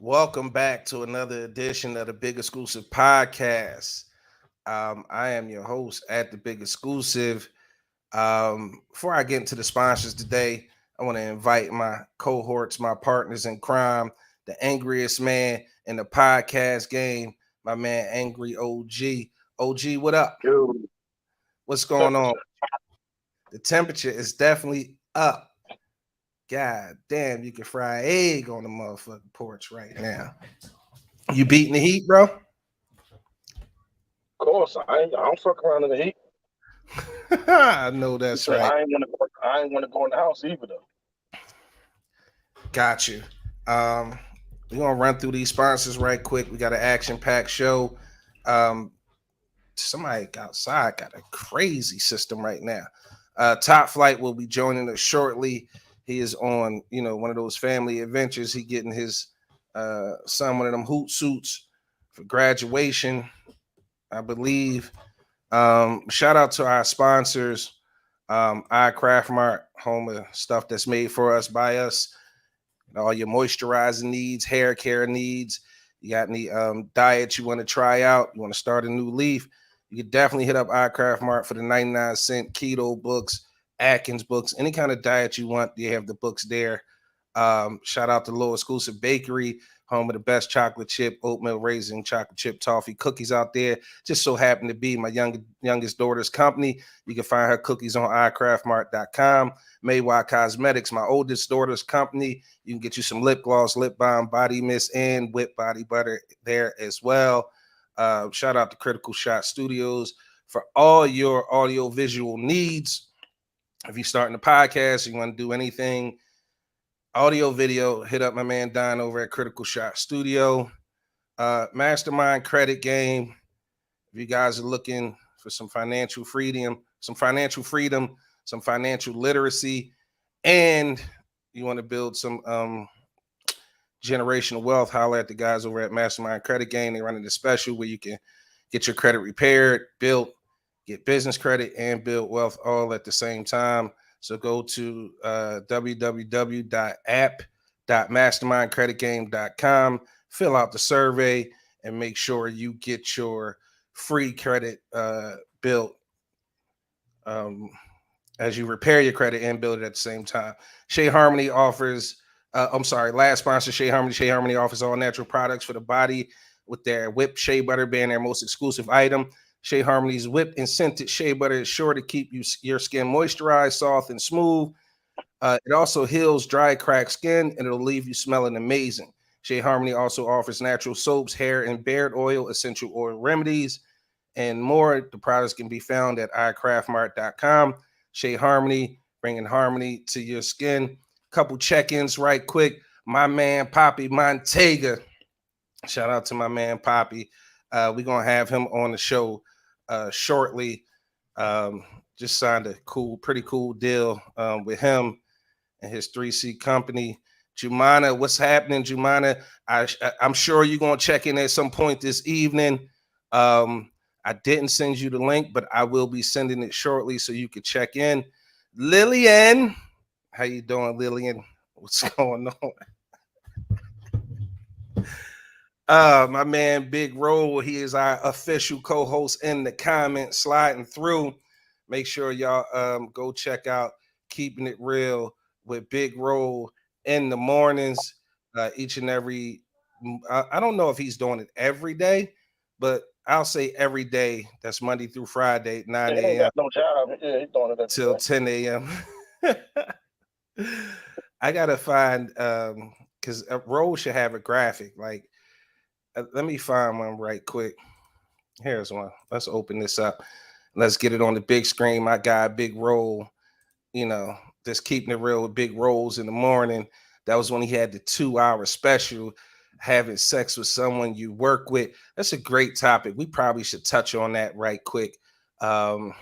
Welcome back to another edition of the Big Exclusive Podcast. I am your host at the Big Exclusive. Before I get into the sponsors today, I want to invite my cohorts, my partners in crime, the angriest man in the podcast game, my man Angry OG. OG, what up? Dude, What's going on? The temperature is definitely up. God damn, you can fry an egg on the motherfucking porch right now. You beating the heat, bro? of course, I don't fuck around in the heat. I know that's So right. I ain't want to go in the house either though. Got you. Um, we're gonna run through these sponsors right quick. We got an action-packed show. Um, Somebody outside got a crazy system right now. Top Flight will be joining us shortly. He is on, one of those family adventures. He getting his son one of them hoot suits for graduation, I believe. Shout out to our sponsors, iCraft Mart, home of stuff that's made for us by us. All your moisturizing needs, hair care needs. You got any diets you want to try out? You want to start a new leaf? You can definitely hit up iCraft Mart for the 99-cent keto books, Atkins books, any kind of diet you want. They have the books there. Shout out to Low Exclusive Bakery, home of the best chocolate chip, oatmeal raisin, chocolate chip toffee cookies out there. Just so happened to be my youngest daughter's company. You can find her cookies on iCraftMart.com. Maywa Cosmetics, my oldest daughter's company. You can get you some lip gloss, lip balm, body mist, and whipped body butter there as well. Shout out to Critical Shot Studios for all your audio visual needs. If you're starting a podcast, you want to do anything audio video, hit up my man Don over at Critical Shot Studio. Mastermind Credit Game. If you guys are looking for some financial freedom, some financial literacy, and you want to build some generational wealth, holler at the guys over at Mastermind Credit Game. They're running a special where you can get your credit repaired, built, get business credit, and build wealth all at the same time. So go to www.app.mastermindcreditgame.com, fill out the survey, and make sure you get your free credit built as you repair your credit and build it at the same time. Shea Harmony offers, last sponsor, Shea Harmony. Shea Harmony offers all natural products for the body with their whipped shea butter being their most exclusive item. Shea Harmony's whipped and scented shea butter is sure to keep your skin moisturized, soft, and smooth. It also heals dry, cracked skin, and it'll leave you smelling amazing. Shea Harmony also offers natural soaps, hair and beard oil, essential oil remedies, and more. The products can be found at iCraftMart.com. Shea Harmony, bringing harmony to your skin. Couple check-ins right quick. My man, Poppy Montega. Shout out to my man, Poppy. We're going to have him on the show shortly. Just signed a pretty cool deal with him and his 3C company. Jumana, what's happening, Jumana? I'm sure you're going to check in at some point this evening. I didn't send you the link, but I will be sending it shortly so you can check in. Lillian, how you doing, Lillian? What's going on? My man Big Roll, he is our official co-host in the comments, sliding through. Make sure y'all go check out Keeping It Real with Big Roll in the mornings, each and every. I don't know if he's doing it every day, but I'll say every day. That's Monday through Friday, 9 He ain't a.m. got no job. Yeah, he's doing it every till day. 10 a.m. I gotta find because a Roll should have a graphic. Like, let me find one right quick. Here's one. Let's open this up. Let's get it on the big screen. My guy, Big Roll, just keeping it real with Big Rolls in the morning. That was when he had the 2-hour special, having sex with someone you work with. That's a great topic. We probably should touch on that right quick. But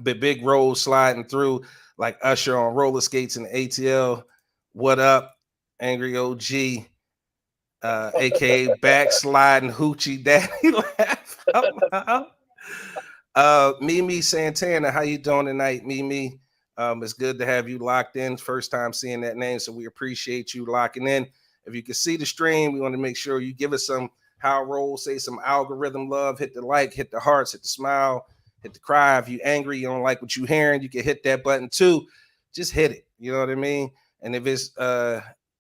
Big Roll sliding through like Usher on roller skates in the ATL. What up, Angry OG? Aka backsliding Hoochie Daddy laugh out loud. Mimi Santana, how you doing tonight, Mimi? It's good to have you locked in. First time seeing that name, so we appreciate you locking in. If you can see the stream, we want to make sure you give us some how roll, say some algorithm love, hit the like, hit the hearts, hit the smile, hit the cry. If you're angry, you don't like what you're hearing, you can hit that button too. Just hit it. You know what I mean? And if it's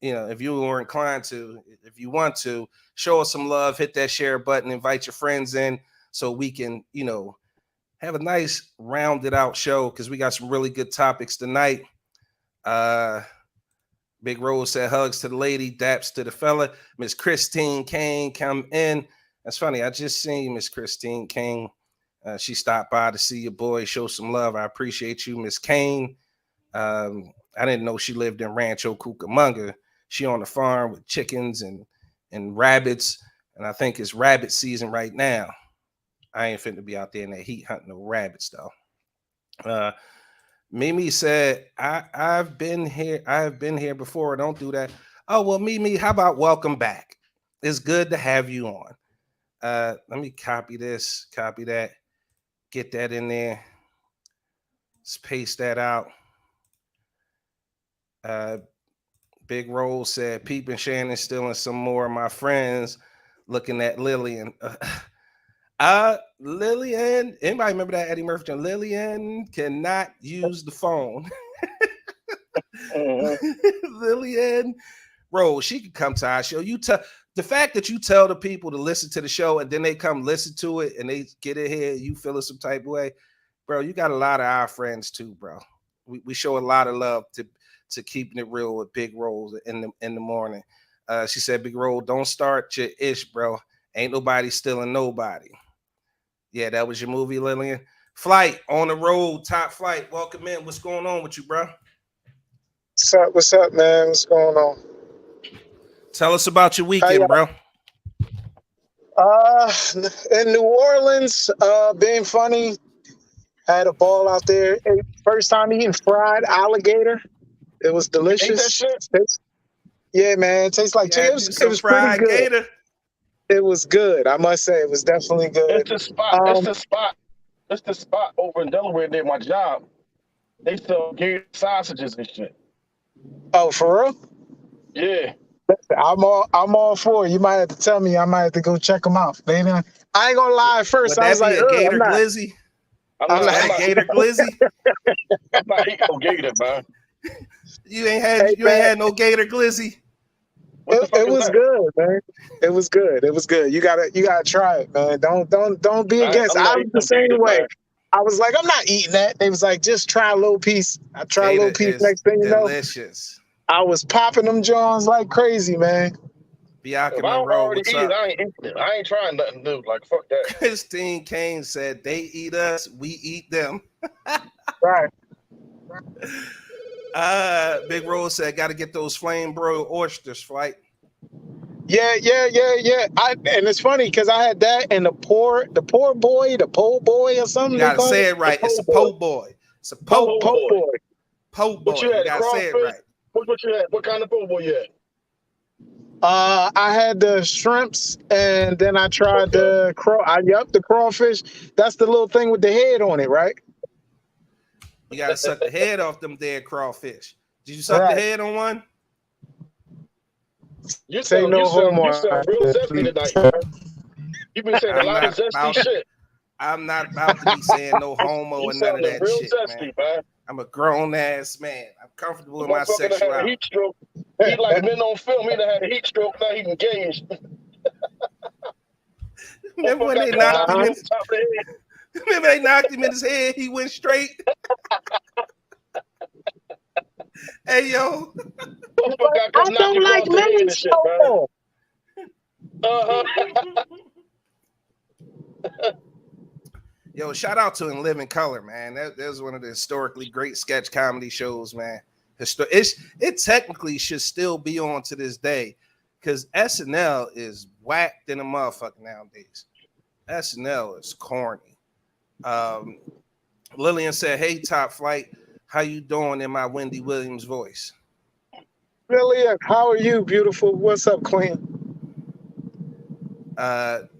if you were inclined to, if you want to, show us some love, hit that share button, invite your friends in so we can, have a nice rounded out show because we got some really good topics tonight. Big Rose said hugs to the lady, daps to the fella. Miss Christine Kane come in. That's funny. I just seen Miss Christine Kane. She stopped by to see your boy, show some love. I appreciate you, Miss Kane. I didn't know she lived in Rancho Cucamonga. She on the farm with chickens and rabbits, and I think it's rabbit season right now. I ain't finna be out there in that heat hunting no rabbits though. Mimi said, I've been here before. Don't do that. Oh, well, Mimi, how about welcome back? It's good to have you on. Let me copy this, copy that, get that in there. Let's paste that out. Big Roll said, Peep and Shannon stealing some more of my friends, looking at Lillian. Lillian, anybody remember that Eddie Murphy? Lillian cannot use the phone. Lillian, bro, she could come to our show. The fact that you tell the people to listen to the show and then they come listen to it and they get in here, you feel it some type of way, bro. You got a lot of our friends too, bro. We show a lot of love to keeping it real with Big Roll in the morning. She said, Big Roll, don't start your ish, bro. Ain't nobody stealing nobody. Yeah, that was your movie, Lillian. Flight on the road, top flight. Welcome in. What's going on with you, bro? What's up, man? What's going on? Tell us about your weekend, bro. In New Orleans, being funny. Had a ball out there. First time eating fried alligator. It was delicious. Yeah, man. It tastes like chicken. It was pretty good. Gator. It was good. I must say, it was definitely good. It's the spot. It's the spot over in Delaware near my job. They sell gator sausages and shit. Oh, for real? Yeah. I'm all for it. You might have to tell me. I might have to go check them out. Baby. I ain't gonna lie. At first, I was like, a gator glizzy. I'm not a gator glizzy. I'm not eating no gator, man. You ain't had no gator glizzy. It was good, man. It was good. It was good. You gotta try it, man. Don't be against. I was the same way. Man. I was like, I'm not eating that. They was like, just try a little piece. I tried a little piece. Next thing you know, delicious. I was popping them Johns like crazy, man. If I already eat it, I ain't eating it. I ain't trying nothing new. Like, fuck that. Christine Kane said, they eat us, we eat them. Right. Big Rose said, got to get those flame broiled oysters, Flight. Yeah. And it's funny because I had that and the po' boy or something. You gotta say it right. It's a po' boy. It's a po' boy. Po' boy. You gotta say it right. What you had? What kind of po' boy you had? I had the shrimps and then I tried the crawfish. That's the little thing with the head on it, right? You gotta suck the head off them dead crawfish. Did you suck the head on one? You sound real zesty tonight, man. You've been saying a lot of zesty shit. I'm not about to be saying no homo and none of that real shit, zesty, man. I'm a grown ass man. I'm comfortable in my sexuality. Heat stroke. He like men on film. He done had a heat stroke. Now he engaged. Remember when they knocked him in the top of the head? Remember they knocked him in his head? He went straight. Hey yo, I don't like men so. Yo, shout out to In Living Color, man. That was one of the historically great sketch comedy shows, man. It technically should still be on to this day because SNL is whacked in a motherfucker nowadays. SNL is corny. Lillian said, "Hey, Top Flight, how you doing?" In my Wendy Williams voice. Lillian, how are you, beautiful? What's up, Queen?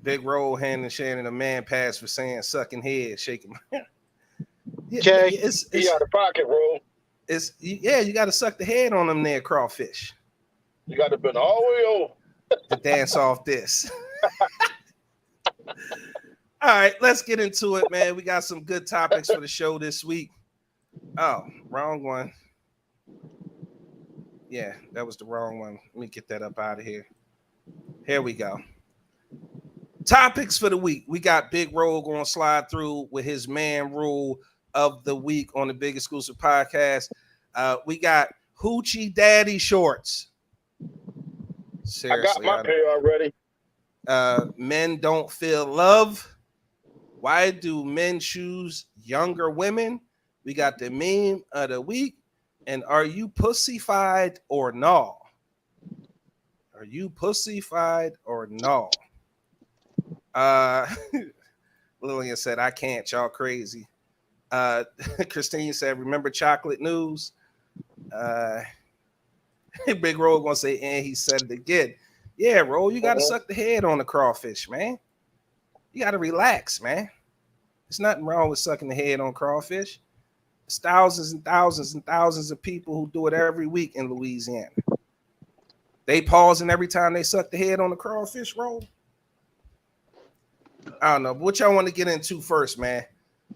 Big Roll handing Shannon a man pass for saying sucking head, shaking my head. Okay, he out of pocket, Roll. You got to suck the head on them there crawfish. You got to been all the way over to dance off this. All right, let's get into it, man. We got some good topics for the show this week. Oh, wrong one. Yeah, that was the wrong one. Let me get that up out of here. Here we go. Topics for the week. We got Big Rogue going to slide through with his man rule of the week on the Big Exclusive Podcast. We got Hoochie Daddy shorts. Seriously, I got my pair already. Men don't feel love. Why do men choose younger women? We got the meme of the week. And are you pussified or no? Are you pussified or no? Lillian said, I can't. Y'all crazy. Christine said, remember chocolate news? Big Roll gonna say, and he said it again. Yeah, Roll, you gotta suck the head on the crawfish, man. You gotta relax, man. There's nothing wrong with sucking the head on crawfish. There's thousands and thousands and thousands of people who do it every week in Louisiana. They pausing every time they suck the head on the crawfish roll. I don't know, but what y'all want to get into first, man?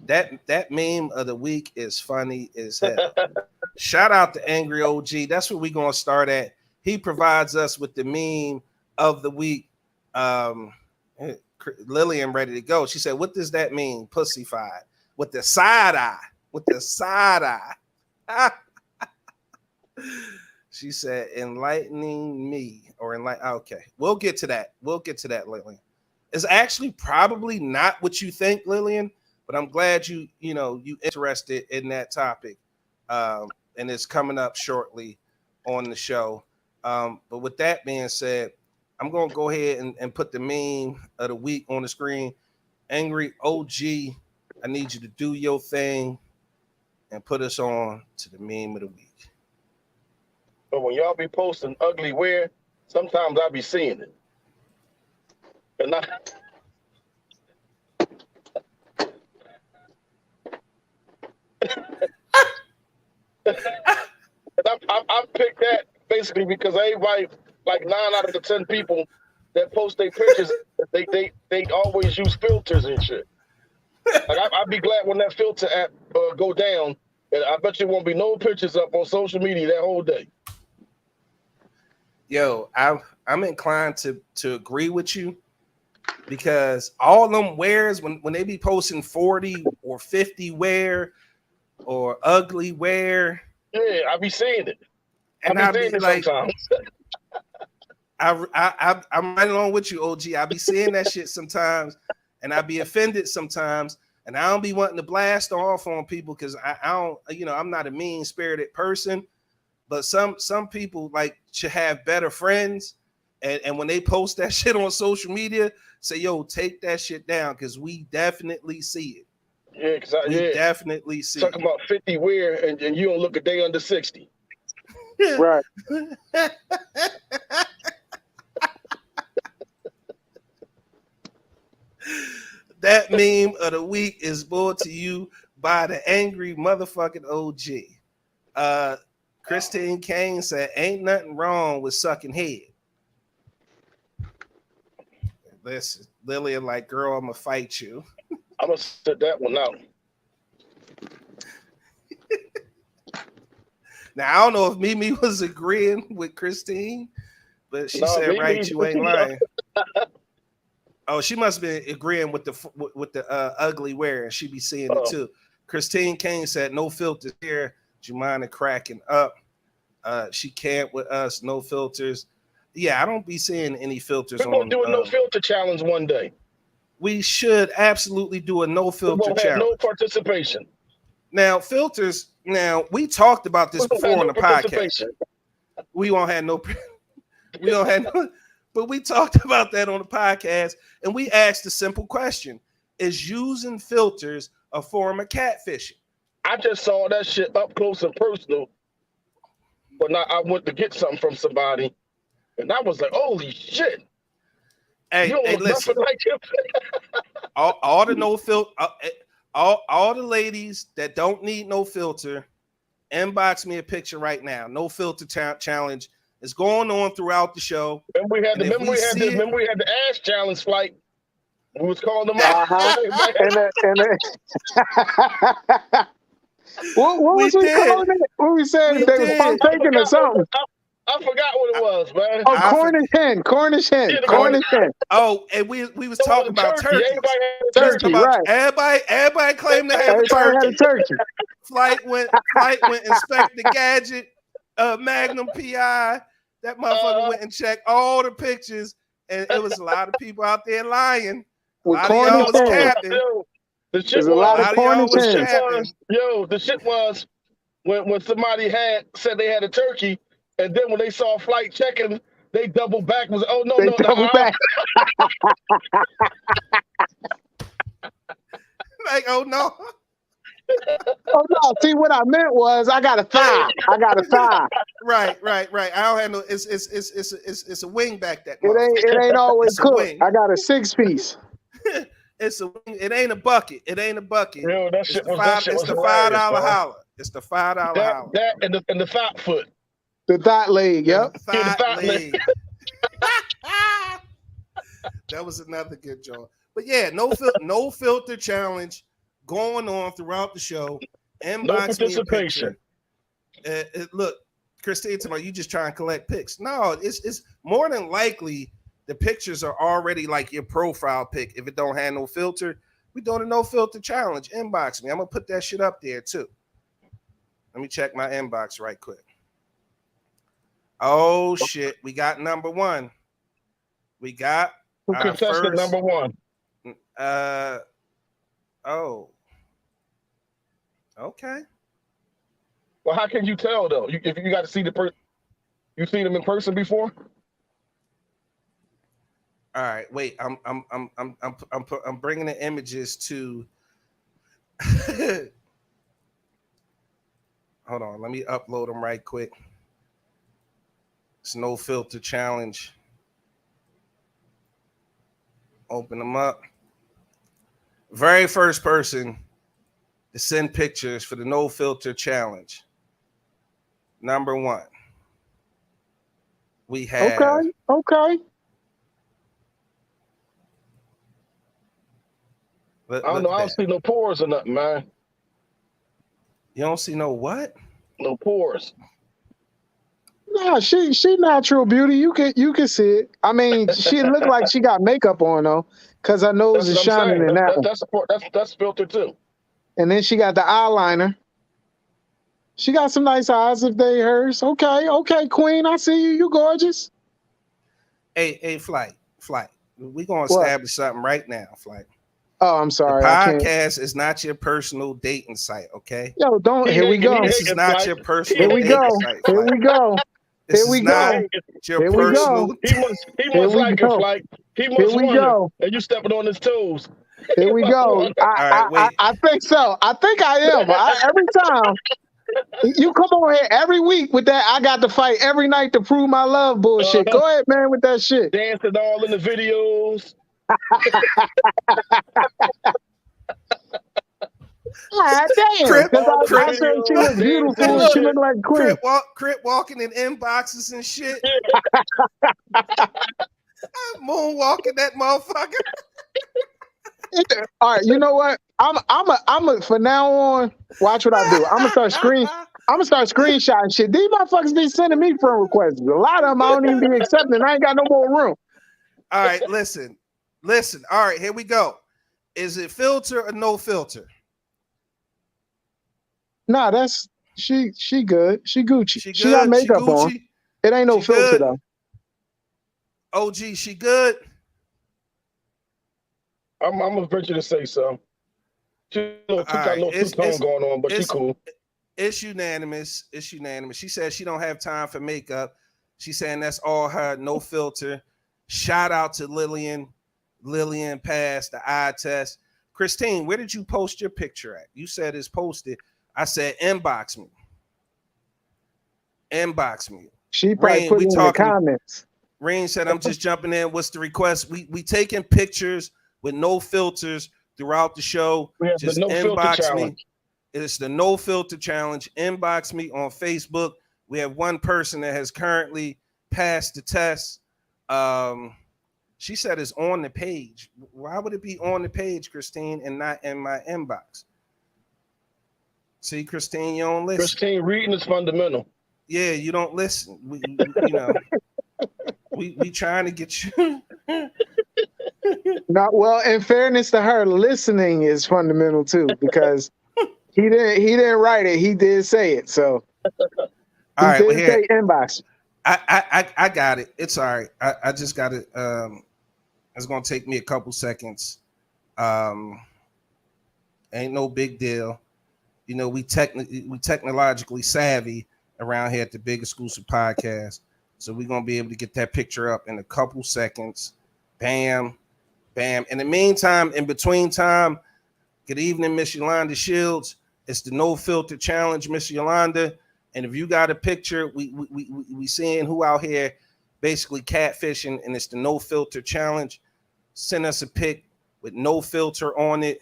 That meme of the week is funny as hell. Shout out to Angry OG. That's where we're gonna start at. He provides us with the meme of the week. Lillian ready to go. She said, what does that mean? Pussified. With the side eye. With the side eye. She said, enlightening me. Okay. We'll get to that. Lillian. It's actually probably not what you think, Lillian, but I'm glad you interested in that topic. And it's coming up shortly on the show. But with that being said, I'm going to go ahead and put the meme of the week on the screen. Angry OG, I need you to do your thing and put us on to the meme of the week. But when y'all be posting ugly wear, sometimes I be seeing it. And I picked that basically because everybody, like 9 out of the 10 people that post their pictures, they always use filters and shit. Like I'd be glad when that filter app go down, and I bet you won't be no pictures up on social media that whole day. Yo, I'm inclined to agree with you because all them wears when they be posting 40 or 50 wear or ugly wear. Yeah, I be seeing it. And I be seeing it like, sometimes. I'm right along with you, OG. I be seeing that shit sometimes, and I be offended sometimes, and I don't be wanting to blast off on people because I don't, I'm not a mean-spirited person, but some people like should have better friends, and when they post that shit on social media, say, yo, take that shit down because we definitely see it. Yeah, because we definitely see talking about 50 wear, and you don't look a day under 60. Right. That meme of the week is brought to you by the angry motherfucking OG. Christine Kane said, ain't nothing wrong with sucking head. Listen, Lillian, like, girl, I'm going to fight you. I'm going to sit that one out. Now, I don't know if Mimi was agreeing with Christine, but she said, Mimi, right, you ain't lying. Oh, she must be agreeing with the ugly wear, and she be seeing it too. Christine Kane said, no filters here. Jemina cracking up. She can't with us, no filters. Yeah, I don't be seeing any filters. We're going to do a no filter challenge one day. We should absolutely do a no filter challenge. Have no participation. Now, filters. Now, we talked about this before on the podcast. We won't have no. We don't have no. But we talked about that on the podcast, and we asked a simple question: is using filters a form of catfishing? I just saw that shit up close and personal, but now I went to get something from somebody, and I was like, "Holy shit!" Hey, listen. Like all the no filter, all the ladies that don't need no filter, inbox me a picture right now. No filter challenge. is going on throughout the show. And we had remember we had the ass challenge flight. We was calling them out. What was we calling it? What we said? They was pump faking or something. I forgot what it was, man. Oh, Cornish hen. Oh, and we was talking about turkey. Turkey, right? Everybody claimed to have a turkey. Flight went inspect the gadget. Magnum PI. That motherfucker went and checked all the pictures, and it was a lot of people out there lying. A lot of y'all was capping. The shit was when somebody said they had a turkey, and then when they saw a flight checking, they doubled back. Was doubled back. Like, oh no. Oh no! See, what I meant was I got a thigh. Right. I don't have no. It's a wing back. That it ain't always cooked. I got a 6-piece. It's a wing. It ain't a bucket. Yo, that shit was the $5 holler. It's the $5 holler. That and the thought foot. The thought leg. Yep. The thought leg. That was another good joke. But yeah, no filter challenge going on throughout the show. Inbox no participation. Look, Christine, you just try and collect pics. No, it's more than likely the pictures are already like your profile pic. If it don't have no filter, we doing a no filter challenge. Inbox me. I'm gonna put that shit up there too. Let me check my inbox right quick. Oh shit, we got number one. We got who contested number one. Oh. Okay. Well, how can you tell though? If you got to see the person, you seen them in person before? All right, wait. I'm bringing the images to. Hold on, let me upload them right quick. It's no filter challenge. Open them up. Very first person to send pictures for the no filter challenge. Number one. We have. Okay. I don't know. I don't see no pores or nothing, man. You don't see no what? No pores. Nah, she natural beauty. You can see it. I mean, she look like she got makeup on though, because her nose is shining in that one. That's filter too. And then she got the eyeliner. She got some nice eyes if they hers. Okay, queen. I see you. You gorgeous. Hey, Flight. We gonna establish something right now, Flight. Oh, I'm sorry. The podcast is not your personal dating site, okay? Yo, don't. Here we go. This is not your personal dating site. Here we go. This is not your personal. He must like it, Flight. He must want it. And you stepping on his toes. Here we go. I think so. I think I am. Every time you come on here every week with that, I got to fight every night to prove my love bullshit. Go ahead, man, with that shit. Dancing all in the videos. God damn. I said she was beautiful and she looked like Queen. Crip walking in inboxes and shit. Moonwalking that motherfucker. All right, you know what? I'm for now on. Watch what I do. I'm gonna start screenshotting shit. These motherfuckers be sending me friend requests. A lot of them I don't even be accepting. I ain't got no more room. All right, listen. All right, here we go. Is it filter or no filter? Nah, that's she good. She Gucci. She got makeup on. It ain't no filter though. OG, she good. I'm gonna venture to say so. She got no two-tone going on, but she cool. It's unanimous. She said she don't have time for makeup. She's saying that's all her, no filter. Shout out to Lillian. Lillian passed the eye test. Christine, where did you post your picture at? You said it's posted. I said inbox me. Inbox me. She probably put in the comments. Rain said, I'm just jumping in. What's the request? We taking pictures with no filters throughout the show. Just inbox me. It's the no filter challenge. Inbox me on Facebook. We have one person that has currently passed the test. She said it's on the page. Why would it be on the page, Christine, and not in my inbox? See, Christine, you don't listen. Christine, reading is fundamental. Yeah, you don't listen. We trying to get you. Not well. In fairness to her, listening is fundamental too, because he didn't write it. He did say it. So All right, well, say inbox. I got it. It's all right. I just got it. It's gonna take me a couple seconds. Ain't no big deal. We technologically savvy around here at the Big Exclusive Podcast, so we're gonna be able to get that picture up in a couple seconds. Bam, bam. In the meantime, in between time, good evening, Miss Yolanda Shields. It's the No Filter Challenge, Miss Yolanda. And if you got a picture, we seeing who out here basically catfishing, and it's the No Filter Challenge. Send us a pic with no filter on it.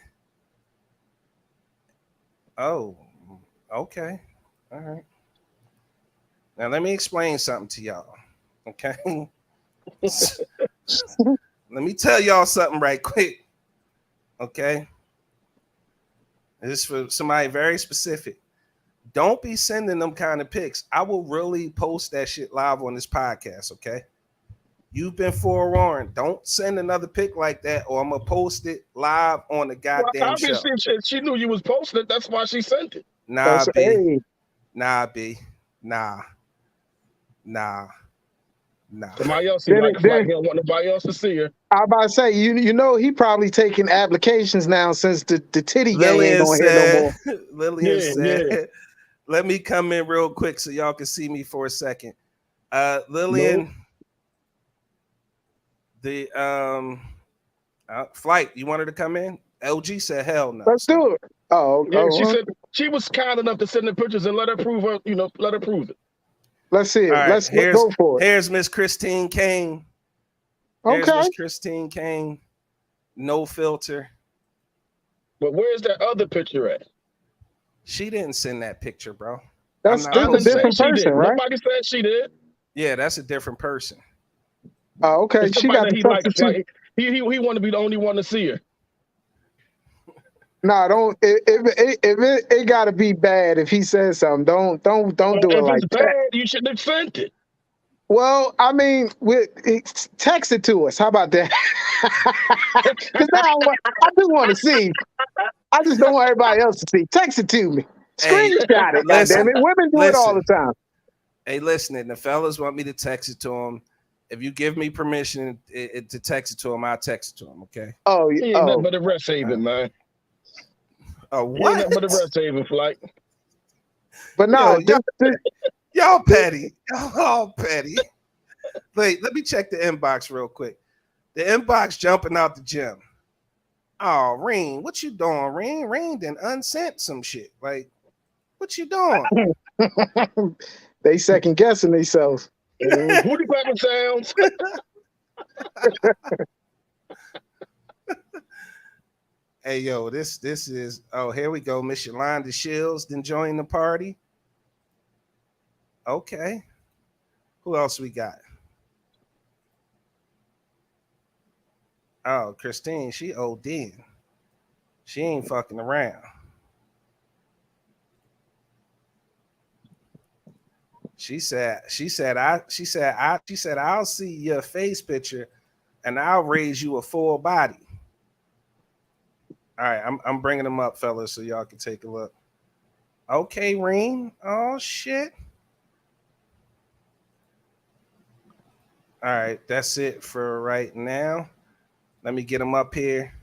Oh, okay. All right. Now let me explain something to y'all. Okay. Let me tell y'all something right quick. Okay. This is for somebody very specific. Don't be sending them kind of pics. I will really post that shit live on this podcast, okay? You've been forewarned. Don't send another pic like that, or I'm gonna post it live on the goddamn show. Obviously, she knew you was posting it. That's why she sent it. Nah, B. Hey. Nah, B. Nah. Somebody else see like he don't want nobody else to see her. I about to say, he probably taking applications now since the titty gang ain't gonna hit no more. Lillian said, let me come in real quick so y'all can see me for a second. Lillian, the flight, you want her to come in? LG said hell no. Let's do it. Oh, yeah, she said she was kind enough to send the pictures and let her prove it. Let's see it. Right, let's go for it. Here's Miss Christine Kane. Here's Miss Christine Kane. No filter. But where's that other picture at? She didn't send that picture, bro. That's still a different person, right? Nobody said she did. Yeah, that's a different person. Oh, okay. She got the substitute. He want to be the only one to see her. No, don't. If it got to be bad. If he says something, don't do it like bad, that. You should have sent it. Well, I mean, text it to us. How about that? Because I do want to see. I just don't want everybody else to see. Text it to me. Screenshot it. Goddamn it. Women do it all the time. Hey, listen, the fellas want me to text it to them. If you give me permission to text it to them, I'll text it to them. Okay. Oh, yeah. Nothing but a rest haven, man. What? Nothing but a rest haven flight. But no, y'all petty. Y'all petty. Wait, let me check the inbox real quick. The inbox jumping out the gym. Oh, Reen, what you doing, Reen? Reen done unsent some shit. Like, what you doing? They second guessing themselves. Booty clapping sounds. Hey, yo, this is, here we go. Miss Yolanda Shields then join the party. Okay. Who else we got? Oh, Christine, she OD'ing. She ain't fucking around. She said, I'll see your face picture and I'll raise you a full body. All right, I'm bringing them up, fellas, so y'all can take a look. Okay, Reen. Oh, shit. All right, that's it for right now. Let me get them up here.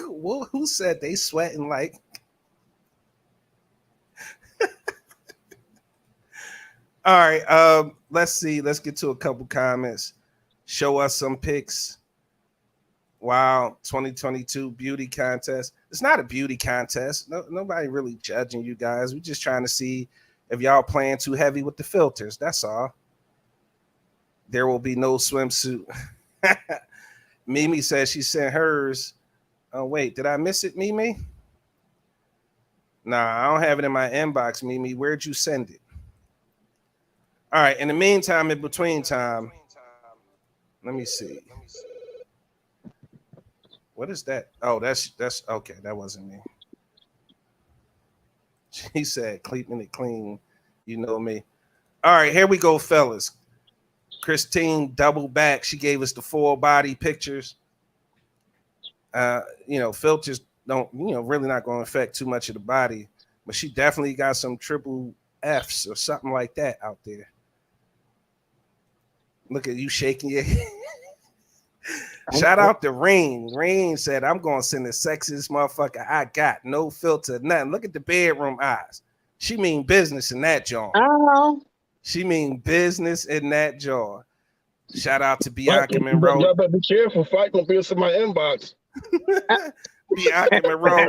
Well, who said they sweating like? All right, let's see. Let's get to a couple comments. Show us some pics. Wow, 2022 beauty contest. It's not a beauty contest. Nobody really judging you guys. We're just trying to see if y'all playing too heavy with the filters. That's all. There will be no swimsuit. Mimi says she sent hers. Oh, wait, did I miss it, Mimi? Nah, I don't have it in my inbox, Mimi. Where'd you send it? All right. In the meantime, in between time, let me see. What is that? Oh, that's okay. That wasn't me. She said, "Keeping it clean." You know me. All right, here we go, fellas. Christine double back. She gave us the full body pictures. Filters don't, really not going to affect too much of the body, but she definitely got some triple Fs or something like that out there. Look at you shaking your head. Shout out to Rain. Rain said, I'm going to send the sexiest motherfucker I got. No filter, nothing. Look at the bedroom eyes. She mean business in that jaw. Oh. She mean business in that jaw. Shout out to Bianca Monroe. Y'all better be careful. Fight gonna be in my inbox. Bianca Monroe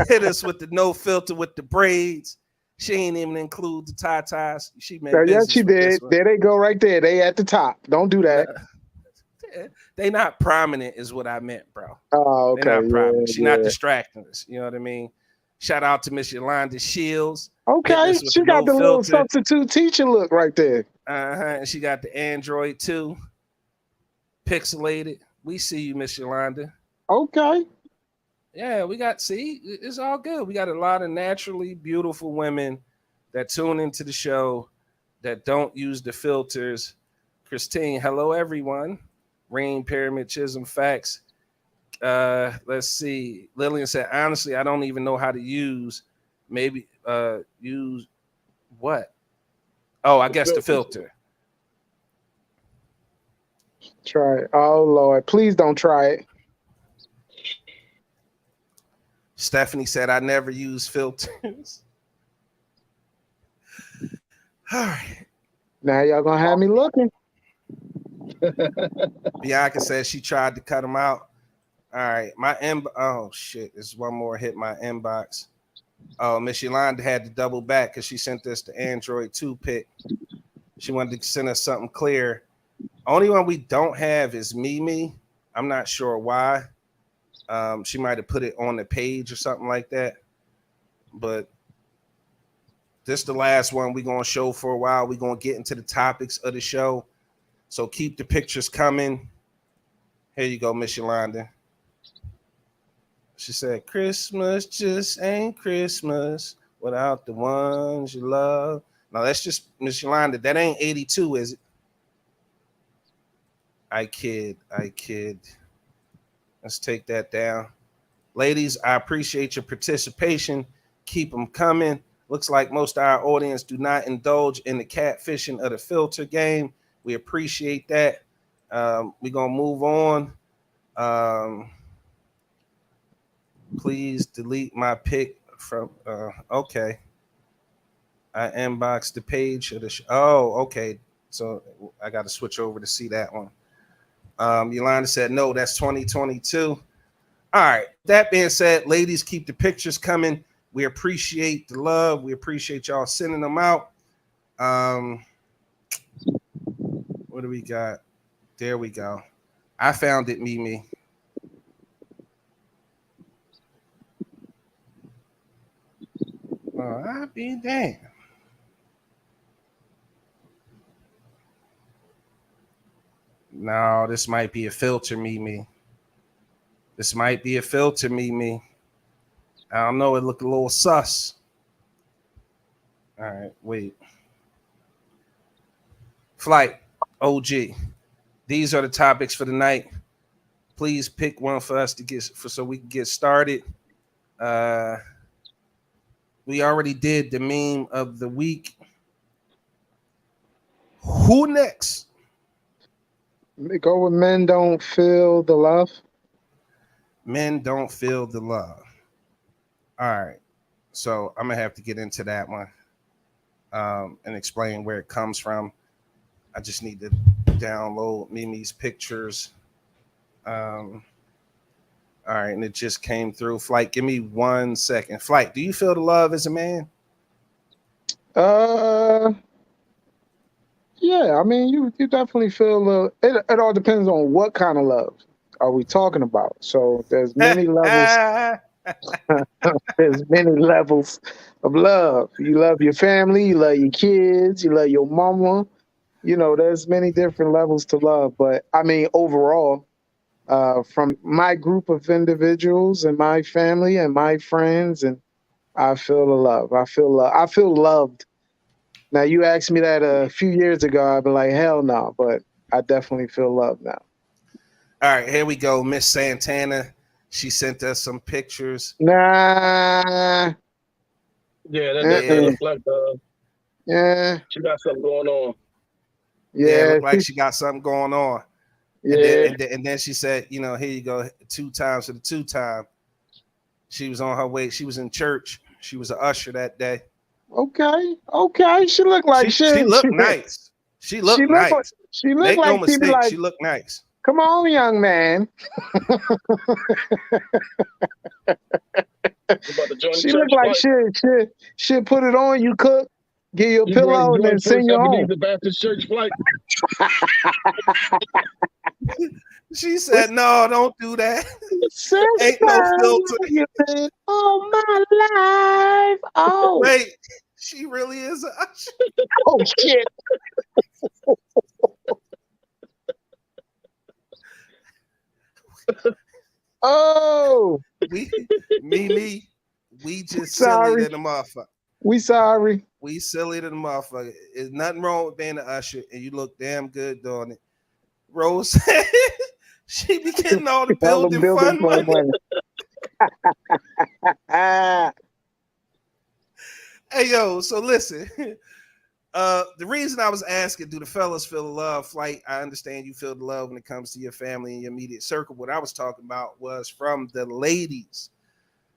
hit us with the no filter with the braids. She ain't even include the tie-ties. She made business. Yeah, she did. There they go right there. They at the top. Don't do that. They not prominent is what I meant, bro. Oh, okay. They're not prominent. She's not distracting us. You know what I mean? Shout out to Miss Yolanda Shields. Okay, she got the little substitute teacher look right there. And she got the Android too. Pixelated. We see you, Miss Yolanda. Okay. Yeah, it's all good. We got a lot of naturally beautiful women that tune into the show that don't use the filters. Christine, hello everyone. Rain, Pyramid, Chisholm, Facts. Let's see. Lillian said, honestly, I don't even know how to use what? Oh, I guess the filter. Try it. Oh Lord, please don't try it. Stephanie said, I never use filters. All right. Now y'all gonna have me looking. Bianca said she tried to cut them out. All right. Oh shit. There's one more hit my inbox. Oh, Miss Yolanda had to double back because she sent us the Android 2 pic. She wanted to send us something clear. Only one we don't have is Mimi. I'm not sure why. She might have put it on the page or something like that. But this is the last one we're going to show for a while. We're going to get into the topics of the show. So keep the pictures coming. Here you go, Miss Yolanda. She said, Christmas just ain't Christmas without the ones you love. Now, that's just Miss Yolanda. That ain't 82, is it? I kid. Let's take that down. Ladies, I appreciate your participation. Keep them coming. Looks like most of our audience do not indulge in the catfishing of the filter game. We appreciate that. We're going to move on. Please delete my pic from, okay. I inboxed the page of the oh, okay. So I got to switch over to see that one. Yolanda said, no, that's 2022. All right. That being said, ladies, keep the pictures coming. We appreciate the love. We appreciate y'all sending them out. What do we got? There we go. I found it, Mimi. Oh, I'll be damned. No, this might be a filter, Mimi. This might be a filter, Mimi. I don't know. It looked a little sus. All right, wait. Flight, OG. These are the topics for the night. Please pick one for us so we can get started. We already did the meme of the week. Who next? Go with men don't feel the love. Men don't feel the love. All right. So I'm going to have to get into that one and explain where it comes from. I just need to download Mimi's pictures. All right. And it just came through. Flight, give me 1 second. Flight, do you feel the love as a man? Yeah, I mean, you definitely feel it all depends on what kind of love are we talking about. So there's many levels. There's many levels of love. You love your family, you love your kids, you love your mama. You know, there's many different levels to love. But I mean, overall, from my group of individuals and my family and my friends, and I feel the love. I feel love. I feel loved. Now, you asked me that a few years ago, I'd be like, hell no. But I definitely feel love now. All right, here we go. Miss Santana. She sent us some pictures. Nah. Yeah, that Uh-uh. look like Yeah. she got something going on. Yeah, it Yeah. looked like she got something going on. And then, Yeah. and then she said, you know, here you go, 2 times for the 2 time. She was on her way. She was in church. She was an usher that day. Okay. Okay. She looked like She looked nice. She looked nice. she looked Make no like she'd be mistake, like, she looked nice. come on, young man. You about to join the She church looked like fight? she'll put it on, you cook, give you a You ready pillow, to and join then send First you home. Ebenezer Baptist Church flight? She said, "No, don't do that. Sister, Ain't no filter." you've been all my life. Oh, Wait, she really is a usher. oh shit. Oh, We, me, we just silly sorry. than a motherfucker. We sorry. We silly than a motherfucker. There's nothing wrong with being an usher, and you look damn good doing it. Rose said she be getting all the All them building building fund for money. money. Ah, Hey yo, so listen. The reason I was asking, do the fellas feel the love? Flight, I understand you feel the love when it comes to your family and your immediate circle. What I was talking about was from the ladies.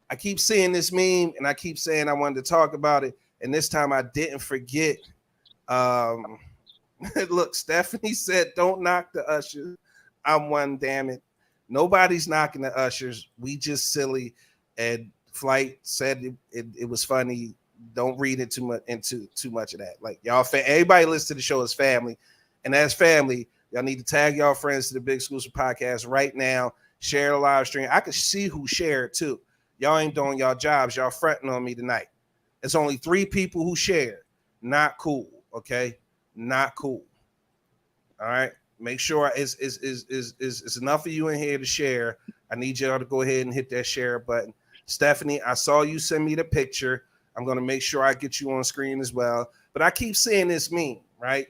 I keep seeing this meme and I keep saying I wanted to talk about it. And this time I didn't forget. Look, Stephanie said, don't knock the ushers. I'm one, damn it. Nobody's knocking the ushers. We just silly. And Flight said it was funny. Don't read it too much into too much of that. Like y'all, everybody listen to the show as family, and as family, y'all need to tag y'all friends to the Big Exclusive Podcast right now. Share the live stream. I can see who shared too. Y'all ain't doing y'all jobs. Y'all fronting on me tonight. It's only 3 people who shared. Not cool. Okay, not cool. All right. Make sure it's enough of you in here to share. I need y'all to go ahead and hit that share button. Stephanie, I saw you send me the picture. I'm going to make sure I get you on screen as well. But I keep seeing this meme, right?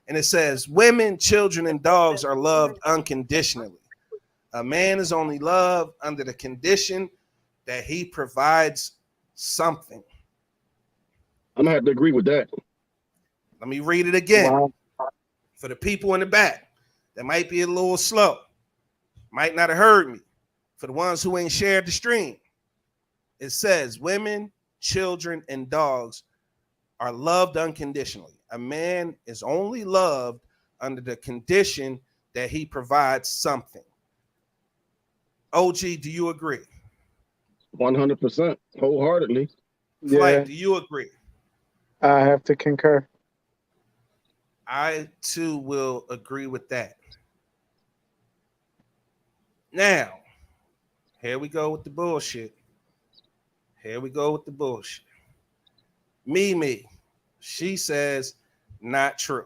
And it says, women, children, and dogs are loved unconditionally. A man is only loved under the condition that he provides something. I'm going to have to agree with that. Let me read it again. wow. For the people in the back that might be a little slow, might not have heard me. For the ones who ain't shared the stream, it says women, children, and dogs are loved unconditionally. A man is only loved under the condition that he provides something. OG, do you agree? 100%, wholeheartedly. Flight, Yeah, do you agree? I have to concur. I too will agree with that. Now, here we go with the bullshit. Here we go with the bullshit. Mimi, she says, not true.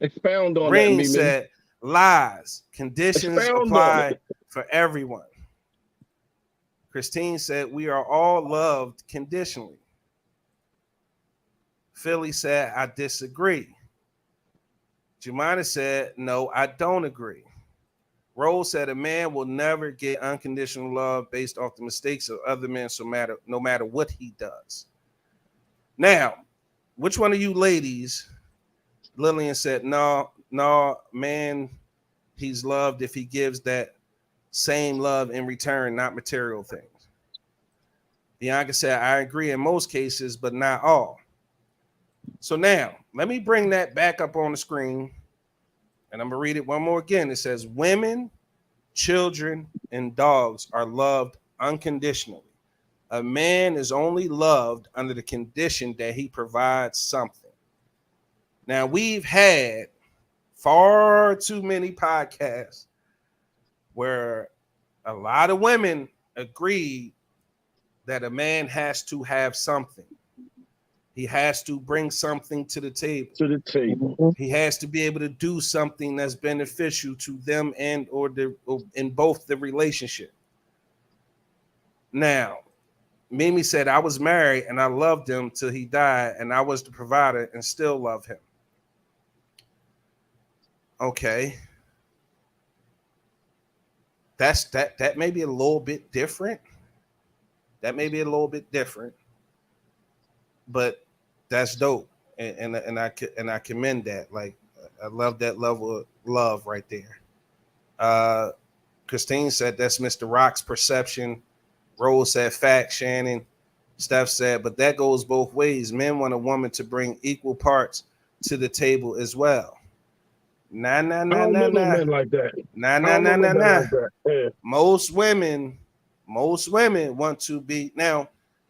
Expound on Ring that, Mimi. said, lies. Conditions Expound apply for everyone. Christine said, we are all loved conditionally. Philly said, I disagree. Jemina said, no, I don't agree. Rose said, a man will never get unconditional love based off the mistakes of other men, no matter what he does. Now, which one of you ladies, Lillian said, no, man, he's loved if he gives that same love in return, not material things. Bianca said, I agree in most cases, but not all. So now, let me bring that back up on the screen, and I'm going to read it one more again. It says, women, children, and dogs are loved unconditionally. A man is only loved under the condition that he provides something. Now, we've had far too many podcasts where a lot of women agreed that a man has to have something. He has to bring something to the table. He has to be able to do something that's beneficial to them and or in both the relationship. Now, Mimi said, I was married and I loved him till he died, and I was the provider and still love him. Okay. That may be a little bit different. But that's dope. And I commend that. Like, I love that level of love right there. Christine said that's Mr. Rock's perception. Rose said fact. Shannon. Steph said, but that goes both ways. Men want a woman to bring equal parts to the table as well. Nah. Men like that. Nah. Yeah. Most women want to be. Now,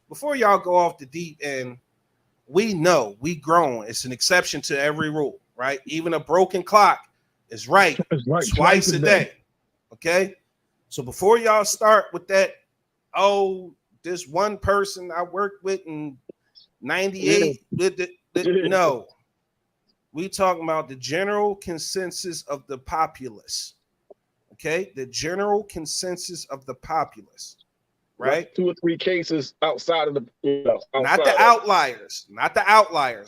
before y'all go off the deep end, we know we grown. It's an exception to every rule, right? Even a broken clock is right twice a day. Okay. So before y'all start with that, oh, this one person I worked with in 98, no. We talking about the general consensus of the populace. Okay, the general consensus of the populace, right? Like 2 or 3 cases outside of the, not the outliers,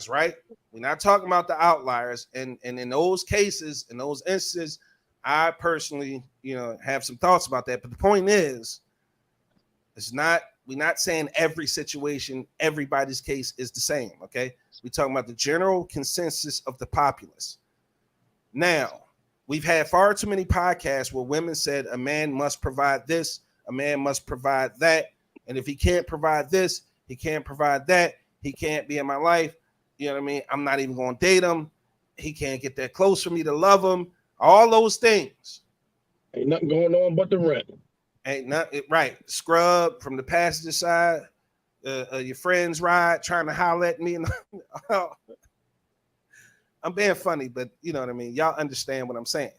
right? We're not talking about the outliers. And in those cases, in those instances, I personally, have some thoughts about that. But the point is, we're not saying every situation, everybody's case is the same. Okay, we're talking about the general consensus of the populace. Now, we've had far too many podcasts where women said a man must provide this, a man must provide that. And if he can't provide this, he can't provide that. He can't be in my life. You know what I mean? I'm not even going to date him. He can't get that close for me to love him. All those things. Ain't nothing going on but the rent. Ain't nothing, right. Scrub from the passenger side. Your friends ride trying to holler at me. I'm being funny, but you know what I mean? Y'all understand what I'm saying.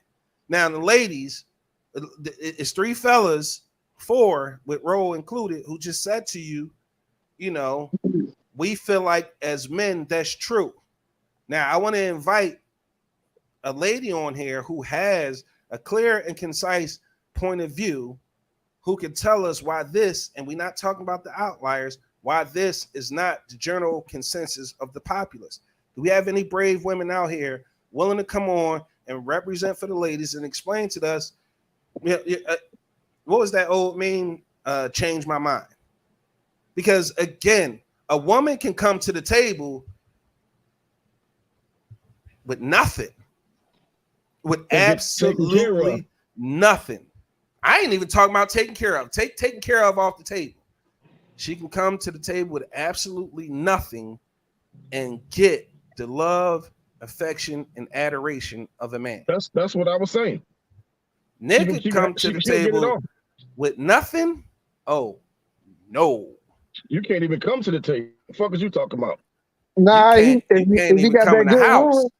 Now, the ladies, it's 3 fellas, 4 with Ro included, who just said to you, we feel like as men, that's true. Now, I want to invite a lady on here who has a clear and concise point of view, who can tell us why this, and we're not talking about the outliers, why this is not the general consensus of the populace. Do we have any brave women out here willing to come on and represent for the ladies and explain to us, what was that old meme? Change my mind. Because again, a woman can come to the table with nothing, with absolutely nothing. I ain't even talking about taking care of. Taking care of off the table. She can come to the table with absolutely nothing and get the love, affection, and adoration of a man. That's what I was saying. Nick could come to the table with nothing. Oh, no. You can't even come to the table. What the fuck is you talking about? Nah, you can't even got come that in the good house. rule.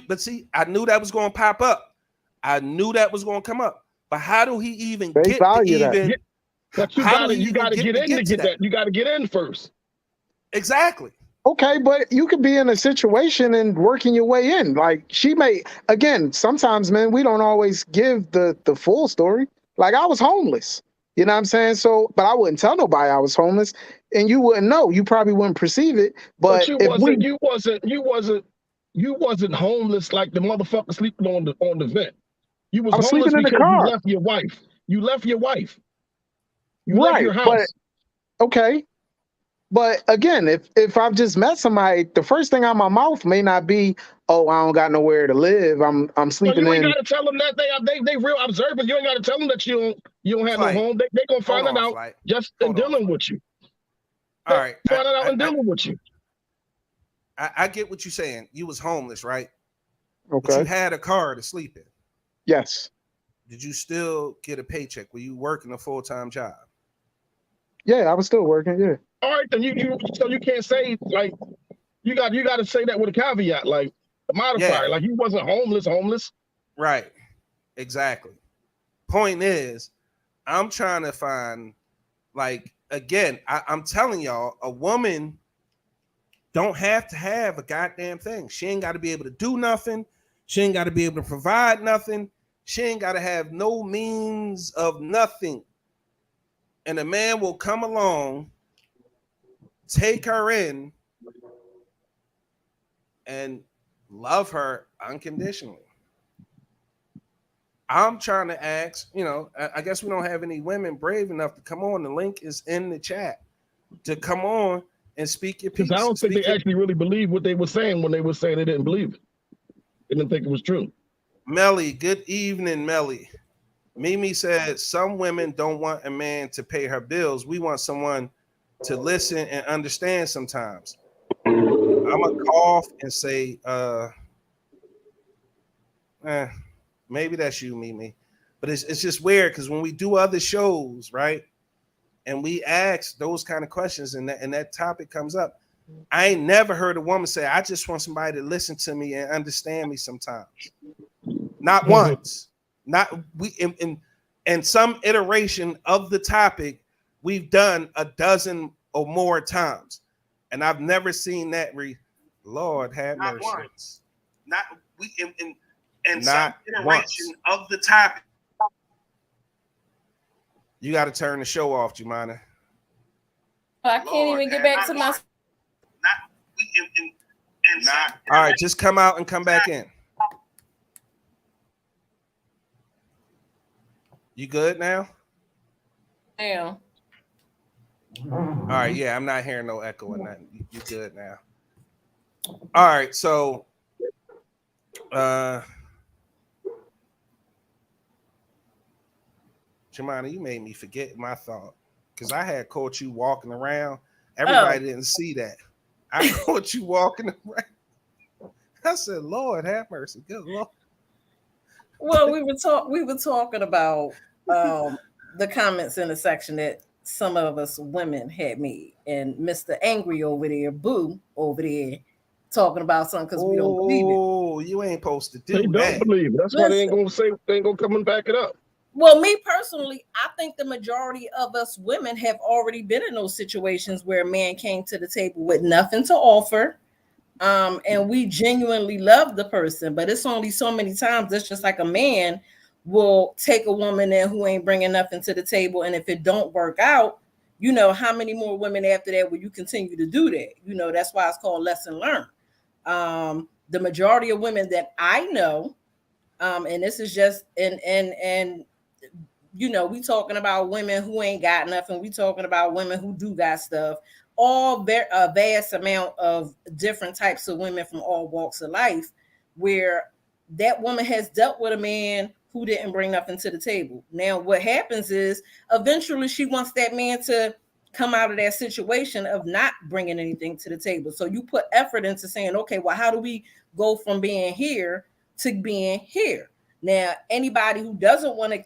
But see, I knew that was going to pop up. I knew that was going to come up. But how do he even get to even? But you gotta get in to get that. You gotta get in first. Exactly. Okay, but you could be in a situation and working your way in. Like, she may, again, sometimes, man, we don't always give the full story. Like, I was homeless. You know what I'm saying? So, but I wouldn't tell nobody I was homeless, and you wouldn't know. You probably wouldn't perceive it. But you wasn't homeless like the motherfucker sleeping on the vent. You was homeless because you left your wife. You left your wife. You left your house. But, okay. But again, if I've just met somebody, the first thing out my mouth may not be, "Oh, I don't got nowhere to live. I'm sleeping in." You ain't gotta tell them that they real observers. You ain't gotta tell them that you don't have no home. They gonna find it out just in dealing with you. All right, find it out in dealing with you. I get what you're saying. You was homeless, right? Okay. But you had a car to sleep in. Yes. Did you still get a paycheck? Were you working a full-time job? Yeah, I was still working. Yeah. All right, then you can't say, like, you got to say that with a caveat, like a modifier, like you wasn't homeless. Right. Exactly. Point is, I'm trying to find Like, again, I'm telling y'all, a woman don't have to have a goddamn thing. She ain't got to be able to do nothing. She ain't got to be able to provide nothing. She ain't got to have no means of nothing. And a man will come along, take her in, and love her unconditionally. I'm trying to ask, I guess we don't have any women brave enough to come on. The link is in the chat to come on and speak your piece. Because I don't think they actually really believe what they were saying when they were saying they didn't believe it. They didn't think it was true. Melly, good evening, Melly. Mimi said some women don't want a man to pay her bills. We want someone to listen and understand sometimes. I'm gonna cough and say, maybe that's you, Mimi. But it's just weird because when we do other shows, right, and we ask those kind of questions and that topic comes up, I ain't never heard a woman say, I just want somebody to listen to me and understand me sometimes. Not once. Not we in some iteration of the topic, we've done a dozen or more times. And I've never seen that Lord have mercy. Once. Not we in some iteration of the topic. You got to turn the show off, Jumana. I can't even get back to my. All right, just come out and come back in. You good now? Yeah. All right, yeah, I'm not hearing no echo or nothing. You good now? All right, so Jemima, you made me forget my thought because I had caught you walking around. Everybody didn't see that. I caught you walking around. I said, Lord have mercy. Good Lord. Well, we were talking about the comments in the section that some of us women had made, and Mr. Angry over there, Boo over there, talking about something because we don't believe it. Oh, you ain't supposed to do that. They don't believe it. That's why they ain't gonna say, they ain't gonna come and back it up. Well, me personally, I think the majority of us women have already been in those situations where a man came to the table with nothing to offer. And we genuinely love the person, but it's only so many times that's just like a man will take a woman in who ain't bringing nothing to the table, and if it don't work out, how many more women after that will you continue to do that? That's why it's called lesson learned. The majority of women that I know, and this is just and we talking about women who ain't got nothing, we talking about women who do got stuff, all a vast amount of different types of women from all walks of life, where that woman has dealt with a man who didn't bring nothing to the table. Now, what happens is eventually she wants that man to come out of that situation of not bringing anything to the table. So you put effort into saying, okay, well, how do we go from being here to being here? Now, anybody who doesn't want to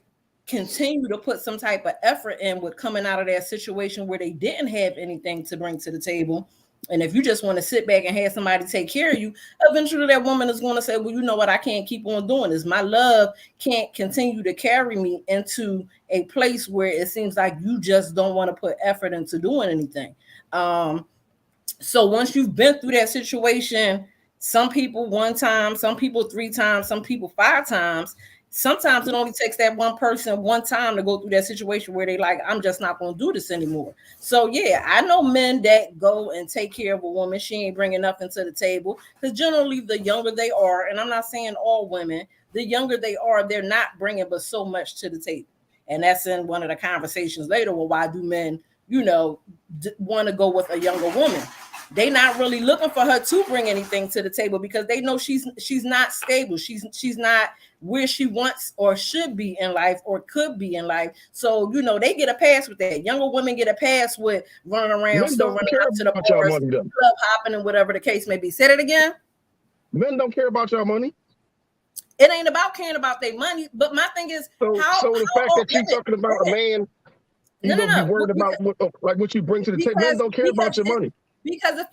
continue to put some type of effort in with coming out of that situation where they didn't have anything to bring to the table, and if you just want to sit back and have somebody take care of you, eventually that woman is going to say, well, you know what, I can't keep on doing this. My love can't continue to carry me into a place where it seems like you just don't want to put effort into doing anything. So once you've been through that situation, some people 1 time, some people 3 times, some people 5 times, sometimes it only takes that one person 1 time to go through that situation where they like, I'm just not going to do this anymore. So yeah, I know men that go and take care of a woman. She ain't bringing nothing to the table, because generally the younger they are, and I'm not saying all women, the younger they are, they're not bringing but so much to the table. And that's in one of the conversations later. Well, why do men, want to go with a younger woman? They not really looking for her to bring anything to the table because they know she's not stable. She's not where she wants or should be in life or could be in life. So, they get a pass with that. Younger women get a pass with running around, still running out to the bars, club hopping, and whatever the case may be. Say that again. Men don't care about your money. It ain't about caring about their money. But my thing is, so the fact that you're talking about a man, be worried about what you bring to the table. Men don't care about your money. Because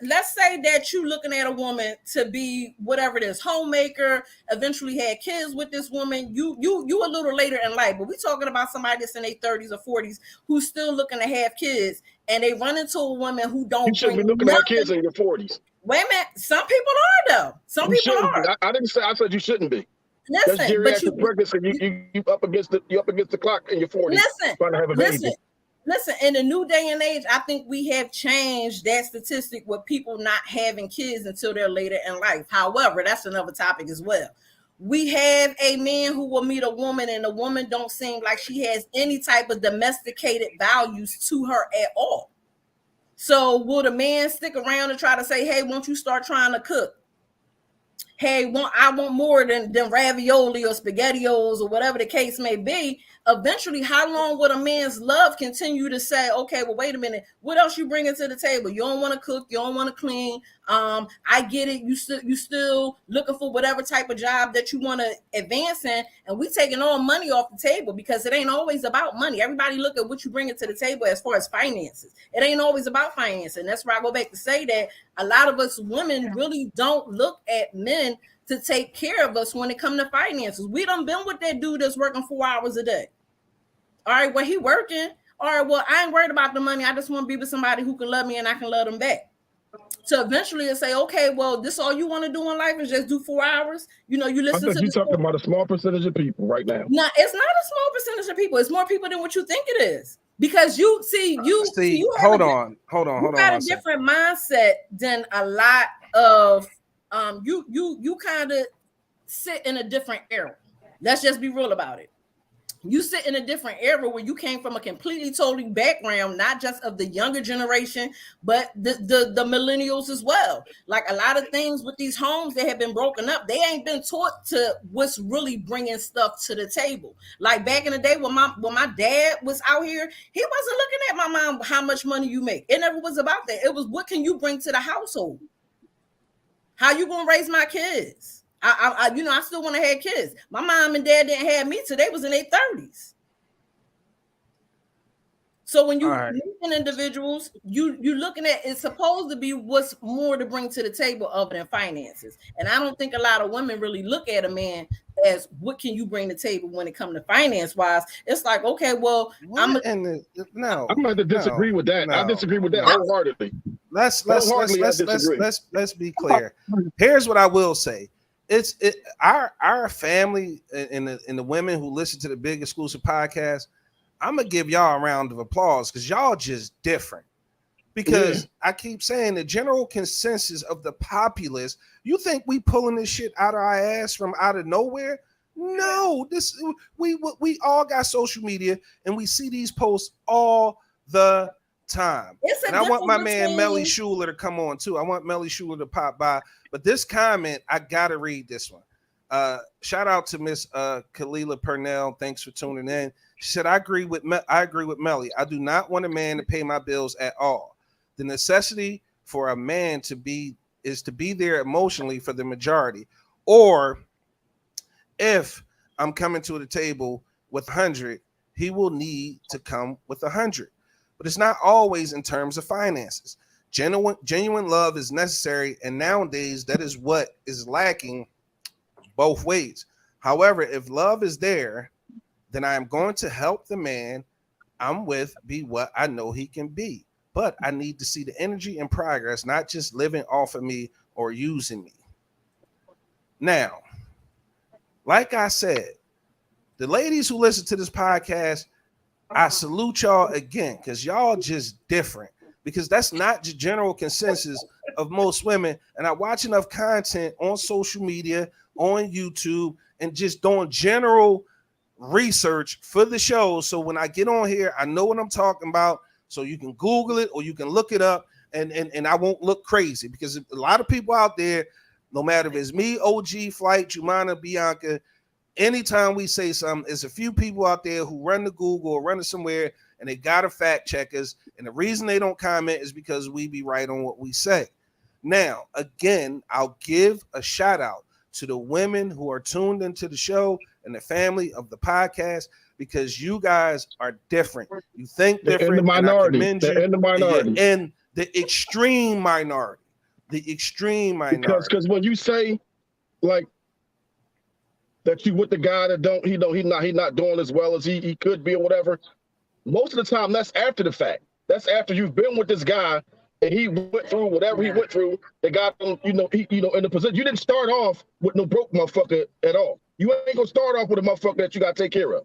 let's say that you looking at a woman to be whatever it is, homemaker, eventually had kids with this woman. You a little later in life, but we talking about somebody that's in their 30s or 40s who's still looking to have kids, and they run into a woman who don't. You shouldn't be looking at kids in your 40s. Wait a minute, some people are though. Some people are. I didn't say. I said you shouldn't be. Listen, that's geriatric pregnancy. You up against the clock in your 40s. Listen, trying to have a baby. Listen, in the new day and age, I think we have changed that statistic with people not having kids until they're later in life. However, that's another topic as well. We have a man who will meet a woman, and the woman don't seem like she has any type of domesticated values to her at all. So will the man stick around and try to say, hey, won't you start trying to cook? Hey, I want more than ravioli or SpaghettiOs or whatever the case may be. Eventually, how long would a man's love continue to say, okay, well, wait a minute, what else you bringing to the table? You don't want to cook, you don't want to clean. I get it. You still looking for whatever type of job that you want to advance in, and we taking all money off the table because it ain't always about money. Everybody look at what you bring to the table as far as finances. It ain't always about finances, and that's where I go back to say that a lot of us women really don't look at men to take care of us when it comes to finances. We done been with that dude that's working 4 hours a day. All right, well, he working. All right, well, I ain't worried about the money. I just want to be with somebody who can love me and I can love them back. So eventually say, okay, well, this all you want to do in life is just do 4 hours. You know, you listen to. You're talking about a small percentage of people right now. No, it's not a small percentage of people. It's more people than what you think it is. Because you hold on. You got a different mindset than a lot of you kind of sit in a different era. Let's just be real about it. You sit in a different era where you came from a completely totally background, not just of the younger generation, but the millennials as well. Like a lot of things with these homes that have been broken up, they ain't been taught to what's really bringing stuff to the table. Like back in the day when my dad was out here, he wasn't looking at my mom how much money you make. It never was about that. It was what can you bring to the household? How you gonna raise my kids? I still want to have kids. My mom and dad didn't have me till they was in their 30s. So when you meet individuals, you looking at it's supposed to be what's more to bring to the table other than finances. And I don't think a lot of women really look at a man as what can you bring to the table when it comes to finance wise. It's like, okay, well, I'm going to disagree with that. I disagree with that wholeheartedly. Let's be clear. Here's what I will say. Our family and the women who listen to the Big Exclusive podcast, I'm gonna give y'all a round of applause because y'all just different. Because I keep saying the general consensus of the populace, you think we pulling this shit out of our ass from out of nowhere? No, we all got social media and we see these posts all the time. And I want my man Melly Schuler to come on too. I want Melly Schuler to pop by. But this comment, I gotta read this one. Shout out to Miss Kalila Purnell. Thanks for tuning in. She said, I agree with Melly. I do not want a man to pay my bills at all. The necessity for a man is to be there emotionally for the majority. Or if I'm coming to the table with 100, he will need to come with 100. But it's not always in terms of finances. Genuine love is necessary, and nowadays that is what is lacking both ways. However, if love is there, then I am going to help the man I'm with be what I know he can be. But I need to see the energy and progress, not just living off of me or using me. Now, like I said, the ladies who listen to this podcast, I salute y'all again because y'all just different. Because that's not the general consensus of most women. And I watch enough content on social media, on YouTube, and just doing general research for the show. So when I get on here, I know what I'm talking about. So you can Google it or you can look it up and I won't look crazy. Because a lot of people out there, no matter if it's me, OG, Flight, Jumana, Bianca, anytime we say something, there's a few people out there who run to Google or run to somewhere and they gotta fact check us. And the reason they don't comment is because we be right on what we say. Now, again, I'll give a shout out to the women who are tuned into the show and the family of the podcast because you guys are different. You think different. They're in the minority. They're in The extreme minority. The extreme minority. Because when you say like that you with the guy that he's not doing as well as he could be or whatever, most of the time that's after the fact. That's after you've been with this guy and he went through whatever he went through. They got him, in the position. You didn't start off with no broke motherfucker at all. You ain't gonna start off with a motherfucker that you gotta take care of.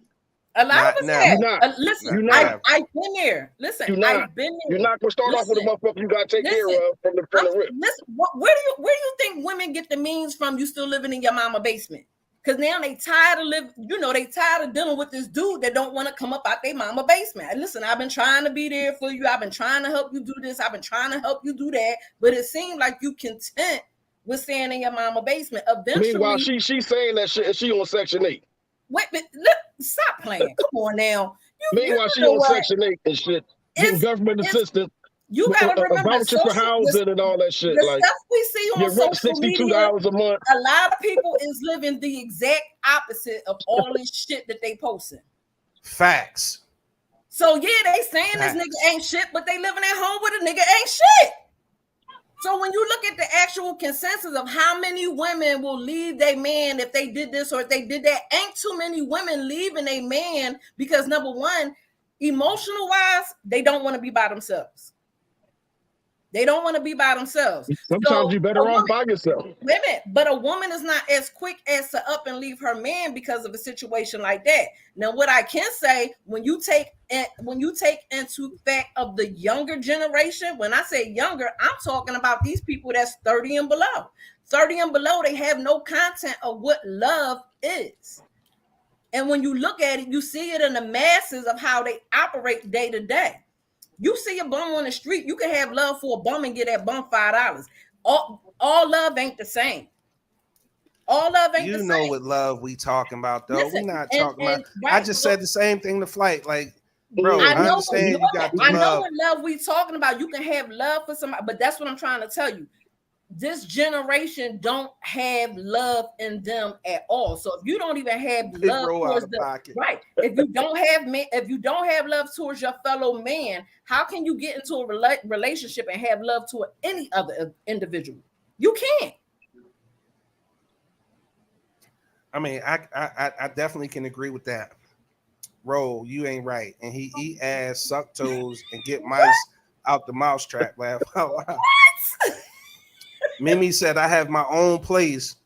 A lot of us have. Listen, I've been there. Listen, I've been there. You're not gonna start off with a motherfucker you gotta take care of from the rip. Listen, where do you think women get the means from? You still living in your mama basement? Because now they tired of they tired of dealing with this dude that don't want to come up out their mama basement. And listen, I've been trying to be there for you. I've been trying to help you do this. I've been trying to help you do that. But it seemed like you content with staying in your mama basement. Eventually, meanwhile, she's saying that shit. She on Section 8. Wait, look, stop playing. Come on now. Meanwhile, she on Section 8 and shit. Getting government assistance. You gotta remember voucher for housing and all that shit. The stuff we see on social media, $62 a month. A lot of people is living the exact opposite of all this shit that they posting. Facts. So yeah, they saying this nigga ain't shit, but they living at home with a nigga ain't shit. So when you look at the actual consensus of how many women will leave their man if they did this or if they did that, ain't too many women leaving a man because number one, emotional wise, they don't want to be by themselves. They don't want to be by themselves. Sometimes you're better off by yourself. Wait a minute, but a woman is not as quick as to up and leave her man because of a situation like that. Now, what I can say, when you take into fact of the younger generation, when I say younger, I'm talking about these people that's 30 and below. 30 and below, they have no content of what love is. And when you look at it, you see it in the masses of how they operate day to day. You see a bum on the street, you can have love for a bum and get that bum $5. All love ain't the same. All love ain't the same. You know what love we talking about, though. We're not talking about. Right, I just said the same thing to Flight. Like, bro, I understand you got the love. I know what love we talking about. You can have love for somebody, but that's what I'm trying to tell you. This generation don't have love in them at all. So if you don't even have love towards them, right? If you don't have love towards your fellow man, how can you get into a relationship and have love toward any other individual? You can't. I mean, I definitely can agree with that. Ro, you ain't right. And he eat ass, suck toes, and get mice out the mousetrap. Laugh out loud. Mimi said, I have my own place,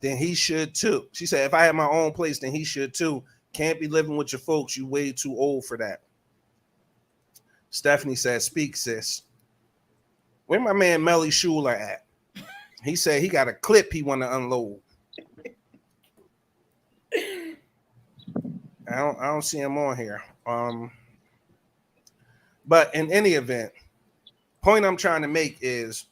then he should too. She said, if I have my own place, then he should too. Can't be living with your folks. You way too old for that. Stephanie said, speak, sis. Where my man Melly Schuler at? He said he got a clip he want to unload. I don't see him on here. But in any event, point I'm trying to make is,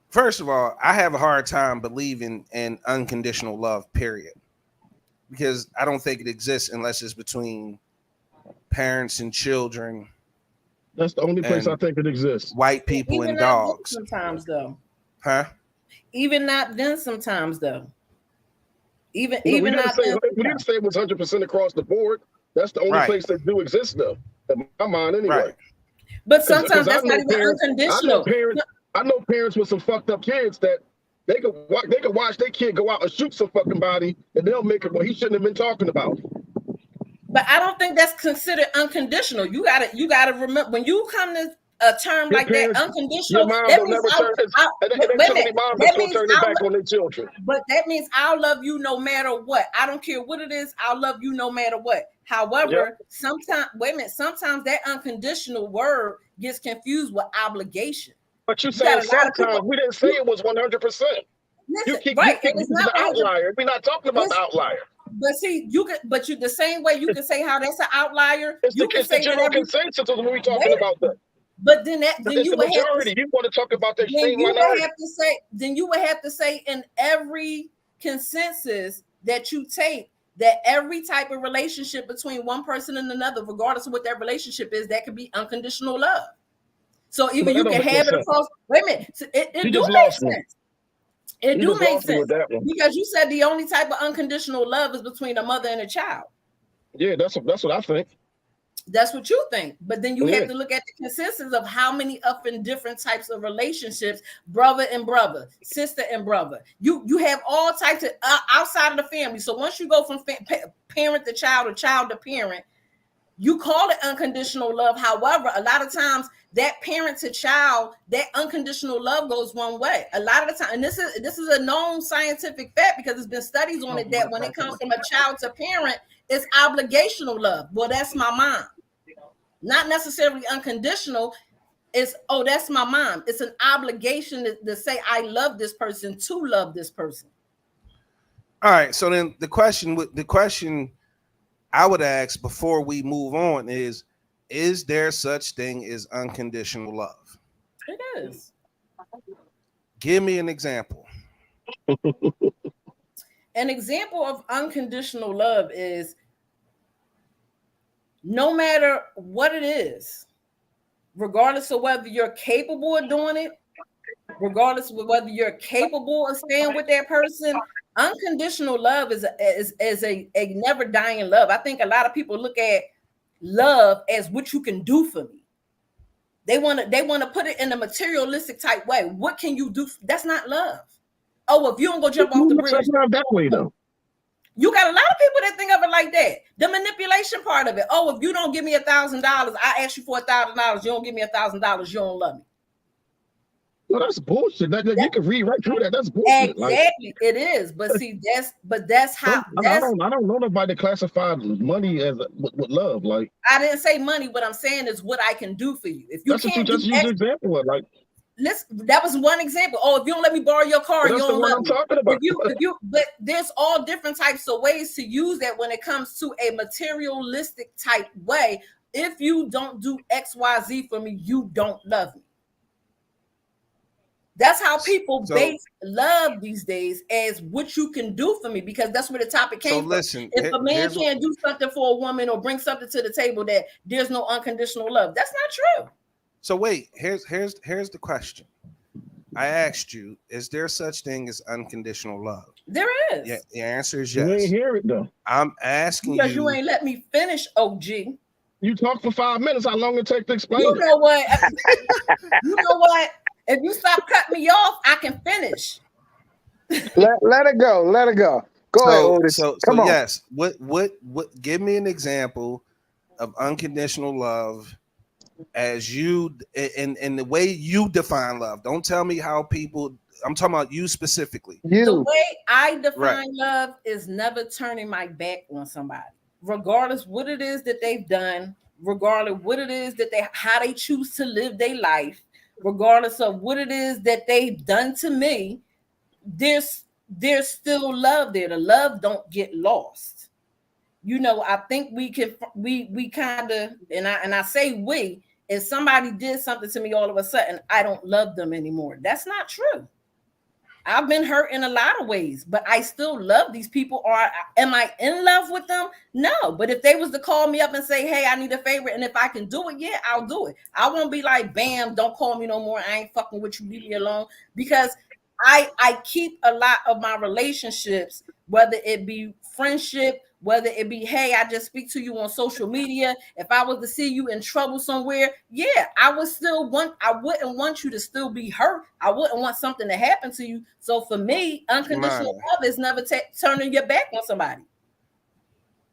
first of all, I have a hard time believing in unconditional love, period. Because I don't think it exists unless it's between parents and children. That's the only place I think it exists. White people even and dogs. Sometimes, though. Huh? Even not then sometimes, though. We didn't say it was 100% across the board. That's the only place that do exist, though. In my mind, anyway. Right. But sometimes that's not even unconditional. I know parents with some fucked up kids that they could watch their kid go out and shoot some fucking body, and they'll make it what he shouldn't have been talking about. But I don't think that's considered unconditional. You gotta remember when you come to a term like that, unconditional. That means I'll love you no matter what. I don't care what it is. I'll love you no matter what. However, sometimes that unconditional word gets confused with obligation. But you said sometimes. We didn't say it was 100%. You keep the outlier. We're not talking about the outlier. But see, the same way you can say how that's an outlier. It's the general consensus when we're talking about that. But then you would majority. Have to, you want to talk about that same minority. Then you would have to say in every consensus that you take that every type of relationship between one person and another, regardless of what that relationship is, that could be unconditional love. So even you can have it across. Wait a minute, it do make sense. It do make sense because you said the only type of unconditional love is between a mother and a child. Yeah, that's what I think. That's what you think. But then you have to look at the consistency of how many up in different types of relationships, brother and brother, sister and brother. You have all types of outside of the family. So once you go from parent to child or child to parent, you call it unconditional love. However, a lot of times that parent to child, that unconditional love goes one way. A lot of the time, and this is a known scientific fact because there's been studies on it, that when it comes from a child to parent, it's obligational love. Well, that's my mom. Not necessarily unconditional. It's, oh, that's my mom. It's an obligation to say I love this person, to love this person. All right. So then the question I would ask before we move on is there such thing as unconditional love? It is. Give me an example. An example of unconditional love is no matter what it is, regardless of whether you're capable of doing it, regardless of whether you're capable of staying with that person, unconditional love is a never dying love. I think a lot of people look at love as what you can do for me. They want to put it in a materialistic type way. What can you do? That's not love. Oh, if you don't go jump off the bridge, not that way though. You got a lot of people that think of it like that. The manipulation part of it. Oh, if you don't give me $1,000, I ask you for $1,000. You don't give me $1,000. You don't love me. Well, that's bullshit. You can read right through that. That's bullshit. Exactly, it is. But see, that's how. I don't know nobody that classified money as with love. Like, I didn't say money. What I'm saying is what I can do for you. If you that's can't what you just use an example of. Like, that was one example. Oh, if you don't let me borrow your car, you don't love me. Talking about. But there's all different types of ways to use that when it comes to a materialistic type way. If you don't do XYZ for me, you don't love me. That's how people base love these days, as what you can do for me, because that's where the topic came from. Listen, if a man can't do something for a woman or bring something to the table, that there's no unconditional love. That's not true. So wait, here's the question. I asked you, is there such thing as unconditional love? There is. Yeah, the answer is yes. You ain't hear it though. I'm asking because you ain't let me finish, OG. You talked for 5 minutes. How long it take to explain? You know what? You know what? If you stop cutting me off, I can finish. Let it go. Let it go. Go ahead, Otis. Come on. Yes. What? Give me an example of unconditional love as you in the way you define love. Don't tell me how people. I'm talking about you specifically. The way I define love is never turning my back on somebody, regardless what it is that they've done, regardless what it is that how they choose to live their life. Regardless of what it is that they've done to me, there's still love there. The love don't get lost. You know, I think we kind of, and I say we, if somebody did something to me all of a sudden, I don't love them anymore. That's not true. I've been hurt in a lot of ways, but I still love these people. Or am I in love with them? No. But if they was to call me up and say, hey, I need a favor, and if I can do it, yeah, I'll do it. I won't be like, bam, don't call me no more. I ain't fucking with you. Leave me alone. Because I keep a lot of my relationships, whether it be friendship, whether it be, hey, I just speak to you on social media. If I was to see you in trouble somewhere, yeah, I wouldn't want you to still be hurt. I wouldn't want something to happen to you. So for me, unconditional love is never turning your back on somebody.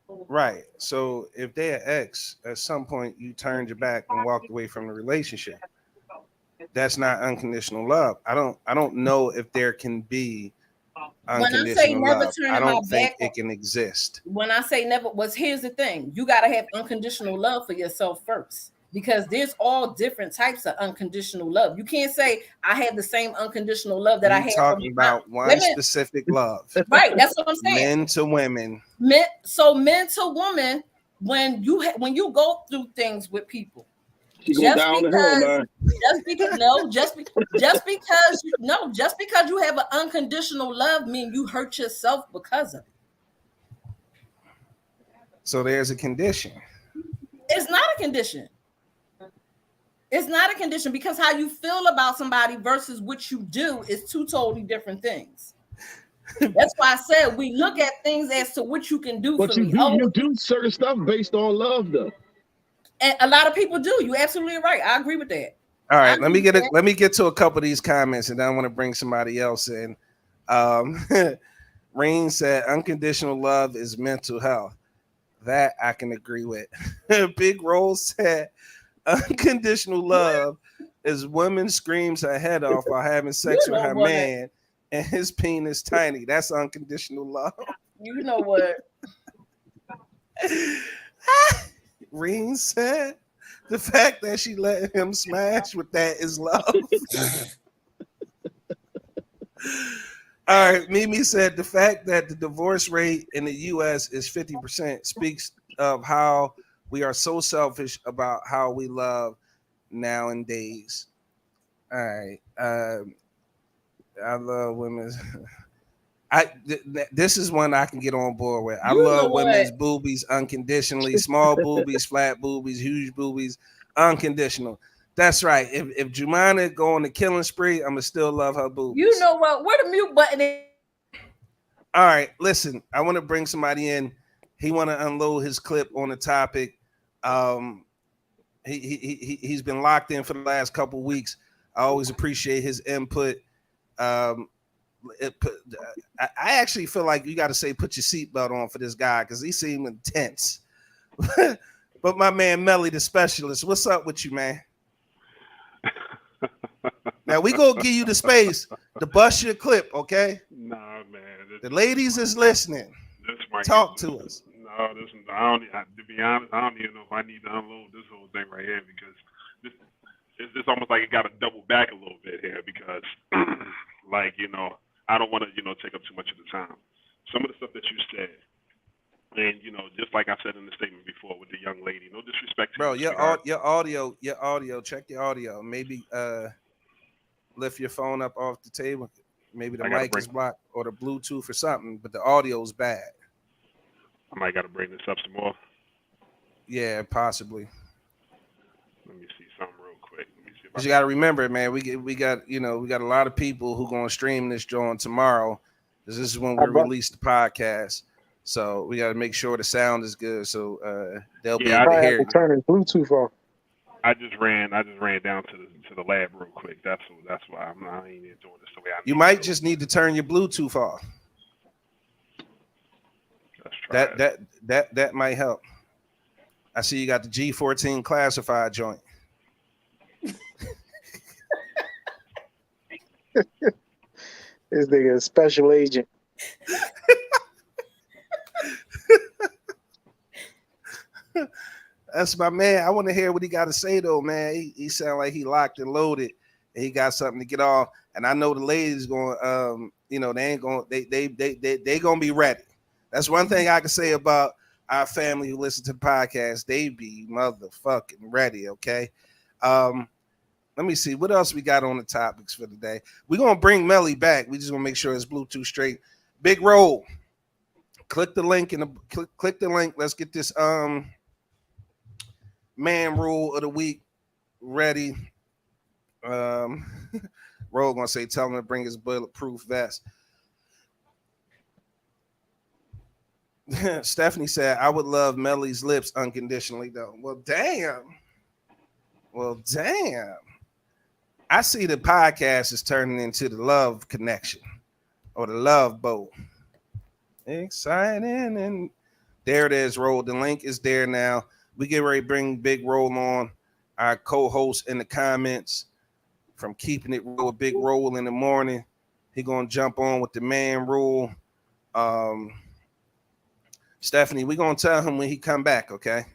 Right. So if they're ex, at some point you turned your back and walked away from the relationship. That's not unconditional love. I don't know if there can be unconditional when I say never love. turning I don't my think back, it can exist. When I say never, here's the thing: you got to have unconditional love for yourself first, because there's all different types of unconditional love. You can't say I have the same unconditional love that I have. Talking about one specific love, right? That's what I'm saying. Men to women. Men to women. When you go through things with people. Just because you have an unconditional love means you hurt yourself because of it. So there's a condition. It's not a condition. It's not a condition, because how you feel about somebody versus what you do is two totally different things. That's why I said we look at things as to what you can do for me. You do certain stuff based on love, though. And a lot of people do. You're absolutely right. I agree with that. All right, let me get to a couple of these comments, and then I want to bring somebody else in. Rain said, "Unconditional love is mental health." That I can agree with. Big Roll said, "Unconditional love is woman screams her head off while having sex with her man, and his penis tiny. That's unconditional love." You know what? Reen said, "The fact that she let him smash with that is love." All right, Mimi said, "The fact that the divorce rate in the U.S. is 50% speaks of how we are so selfish about how we love nowadays." All right, I love women's. This is one I can get on board with. I love women's boobies unconditionally. Small boobies, flat boobies, huge boobies, unconditional. That's right. If Jumana go on the killing spree, I'm gonna still love her boobies. You know what? Where the mute button is? All right, listen. I want to bring somebody in. He want to unload his clip on the topic. He's been locked in for the last couple weeks. I always appreciate his input. I actually feel like you got to say put your seatbelt on for this guy because he seemed intense. But my man Melly, the specialist, what's up with you, man? Now we gonna give you the space to bust your clip, okay? Nah, man. The ladies is listening. Talk to us. No, to be honest, I don't even know if I need to unload this whole thing right here because it's almost like it got to double back a little bit here because, like, I don't want to, take up too much of the time. Some of the stuff that you said, and just like I said in the statement before with the young lady, no disrespect to bro. You, your audio. Check your audio. Maybe lift your phone up off the table. Maybe the mic is blocked or the Bluetooth or something, but the audio is bad. I might got to bring this up some more. Yeah, possibly. Let me see something real quick. Because you got to remember, man, we got a lot of people who going to stream this joint tomorrow. Because this is when we release the podcast. So we got to make sure the sound is good. So they'll be able to hear. Turn his Bluetooth off. I just ran down to the lab real quick. That's why I ain't even doing this the way I. You might just need to turn your Bluetooth off. That might help. I see you got the G14 classified joint. This nigga a special agent. That's my man. I want to hear what he got to say though, man. He sound like he locked and loaded, and he got something to get off. And I know the ladies going, they ain't going, they gonna be ready. That's one thing I can say about our family who listen to the podcast. They be motherfucking ready. Okay. Let me see what else we got on the topics for today. We're gonna bring Melly back. We just gonna make sure it's Bluetooth straight. Big Roll. Click the link click the link. Let's get this man rule of the week ready. Roll gonna say, tell him to bring his bulletproof vest. Stephanie said, I would love Melly's lips unconditionally though. Well, damn. I see the podcast is turning into the love connection or the love boat. Exciting. And there it is, Roll. The link is there now. We get ready to bring Big Roll on, our co-host in the comments from Keeping It Real with Big Roll in the morning. He going to jump on with the man rule. Stephanie, we're going to tell him when he come back, okay?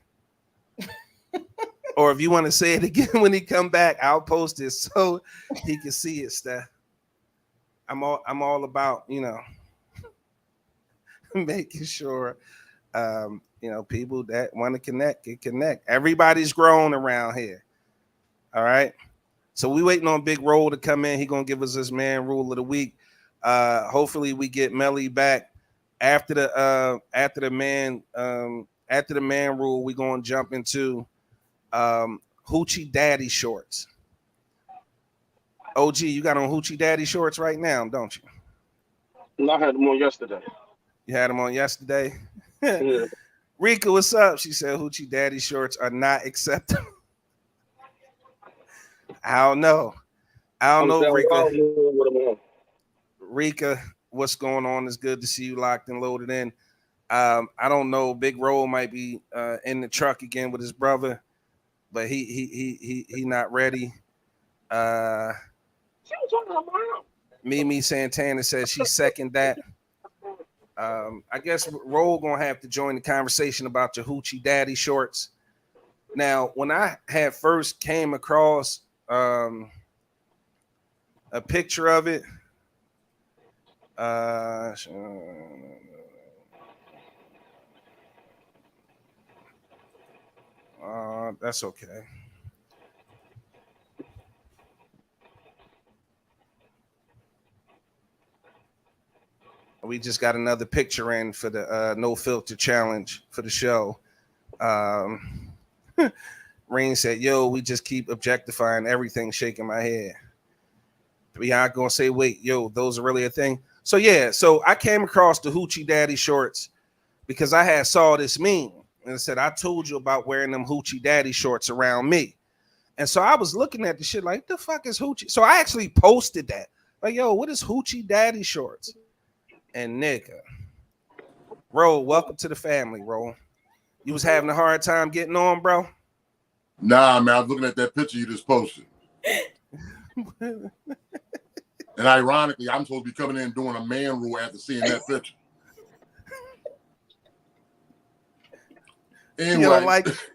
Or if you want to say it again when he come back, I'll post it so he can see it, Steph. I'm all about, making sure, people that want to connect can connect. Everybody's grown around here. All right. So we waiting on Big Roll to come in. He going to give us his man rule of the week. Hopefully we get Melly back after the man rule. We're going to jump into Hoochie Daddy shorts. OG, you got on Hoochie Daddy shorts right now, don't you? No, I had them on yesterday. You had them on yesterday? Yeah. Rika, what's up? She said Hoochie Daddy shorts are not acceptable. I don't know. Rika. Rika, what's going on? It's good to see you locked and loaded in. I don't know. Big Roll might be in the truck again with his brother, but he not ready. Mimi Santana says she second that. I guess Roll gonna have to join the conversation about your Hoochie Daddy shorts. Now, when I had first came across a picture of it, that's okay. We just got another picture in for the no filter challenge for the show. Rain said, "Yo, we just keep objectifying everything." Shaking my head. We aren't gonna say, "Wait, yo, those are really a thing." So yeah, so I came across the Hoochie Daddy shorts because I had saw this meme and it said, "I told you about wearing them Hoochie Daddy shorts around me." And so I was looking at the shit like, "The fuck is Hoochie?" So I actually posted that, like, "Yo, what is Hoochie Daddy shorts?" And nigga, Ro, welcome to the family, Ro. You was having a hard time getting on, bro? Nah, man, I was looking at that picture you just posted. And ironically, I'm supposed to be coming in doing a man rule after seeing that picture. Anyway.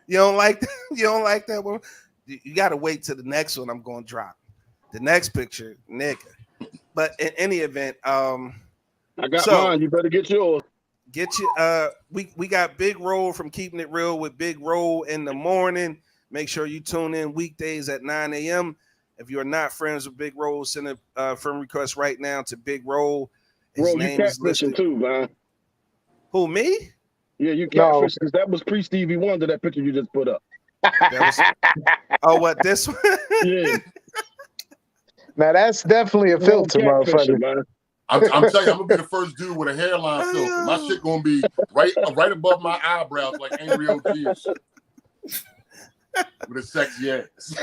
You don't like that one? You gotta wait till the next one I'm gonna drop. The next picture, nigga. But in any event, I got mine. You better get yours. Get you. We got Big Roll from Keeping It Real with Big Roll in the morning. Make sure you tune in weekdays at 9 a.m. If you're not friends with Big Roll, send a friend request right now to Big Roll. His name is listed too, man. Who, me? Yeah, you catfish because that was pre Stevie Wonder. That picture you just put up. What this one? Yeah. Now that's definitely a filter, motherfucker. Man. I'm telling you, I'm gonna be the first dude with a hairline filter. My shit gonna be right above my eyebrows, like Angry OG and shit. With a sexy ass.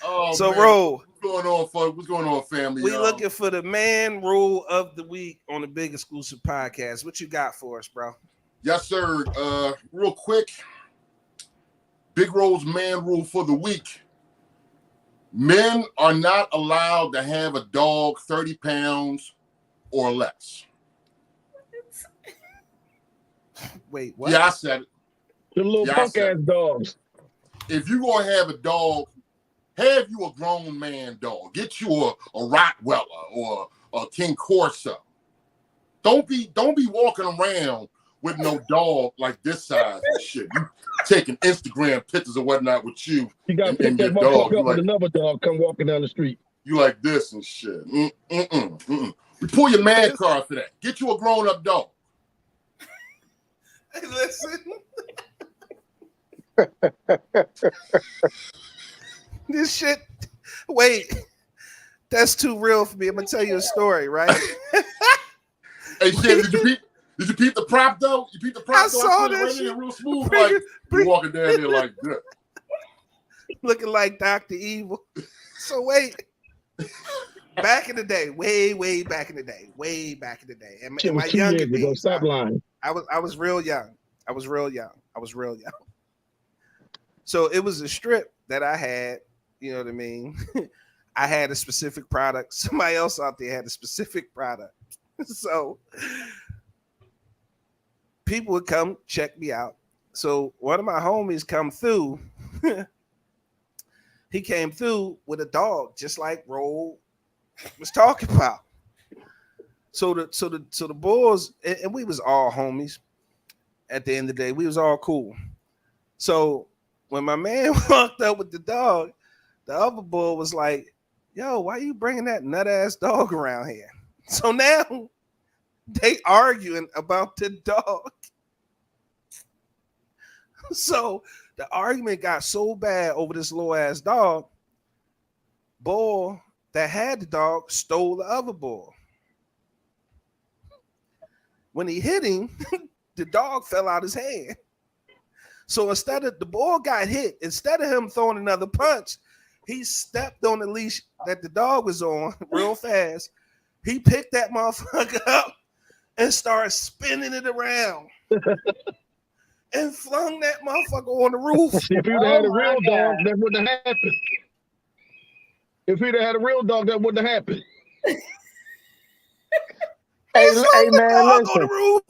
Oh, so, man. Ro, what's going on, family? We looking for the man rule of the week on the Big Exclusive Podcast. What you got for us, bro? Yes, sir. Real quick, Big Roll's man rule for the week. Men are not allowed to have a dog 30 pounds or less. Wait, what? Yeah, I said it. The little punk ass dogs. If you're gonna have a dog, have you a grown man dog. Get you a Rottweiler or a King Corso. Don't be walking around with no dog like this size and shit. You taking Instagram pictures or whatnot with you. You got to pick that motherfucker up with another dog come walking down the street. You like this and shit. You pull your man card for that. Get you a grown-up dog. Hey, listen. This shit. Wait, that's too real for me. I'm gonna tell you a story, right? Hey, shit, did you peep the prop though? You peep the prop? I saw that shit. Real smooth, like you walking down there like this, looking like Dr. Evil. So wait, back in the day, way back in the day, in my younger days, stop lying. I was real young. So it was a strip that I had, you know what I mean? I had a specific product. Somebody else out there had a specific product. So people would come check me out. So one of my homies come through. He came through with a dog, just like Roll was talking about. So the boys, and we was all homies. At the end of the day, we was all cool. So when my man walked up with the dog, the other boy was like, "Yo, why you bringing that nut ass dog around here?" So now they arguing about the dog. So the argument got so bad over this little ass dog. Boy that had the dog stole the other boy. when he hit him, the dog fell out his hand. So instead of the ball got hit, instead of him throwing another punch, he stepped on the leash that the dog was on real fast. He picked that motherfucker up and started spinning it around and flung that motherfucker on the roof. If you'd have had a real dog, that wouldn't have happened. If he'd have had a real dog, that wouldn't have happened. Hey, He hey flung the man, dog on listen. the roof.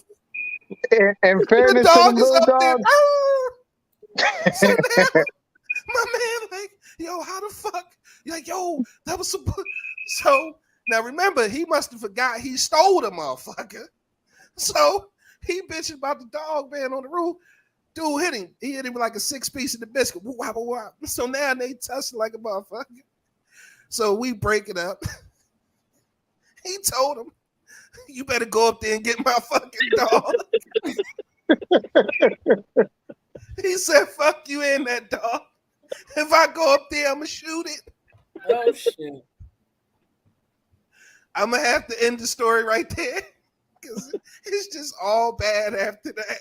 In The fairness to dog the is little up there. dog, So now, my man, like, yo, how the fuck? Like, yo, that was so. Now remember, he must have forgot he stole the motherfucker. So he bitching about the dog being on the roof. Dude hit him. He hit him with like a 6-piece of the biscuit. Woo, wop, wop. So now they tussle like a motherfucker. So we break it up. He told him, "You better go up there and get my fucking dog." He said, "Fuck you and that dog. If I go up there, I'ma shoot it." Oh shit. I'm gonna have to end the story right there because it's just all bad after that.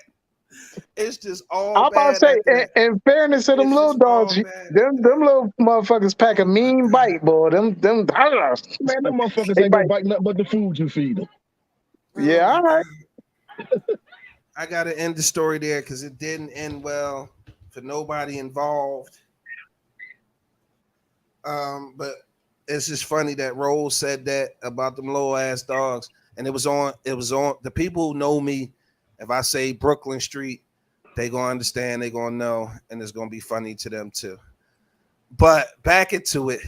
It's just all I'm about to bad say, after that. in fairness to them It's little just all dogs, bad them little motherfuckers pack a mean bite, boy. Them Man, them motherfuckers they ain't gonna bite. bite nothing but the food you feed them. Yeah, all right. I gotta end the story there because it didn't end well for nobody involved. But it's just funny that Rose said that about them low ass dogs, and it was on the people who know me. If I say Brooklyn Street, they gonna understand, they gonna know, and it's gonna be funny to them too. But back into it,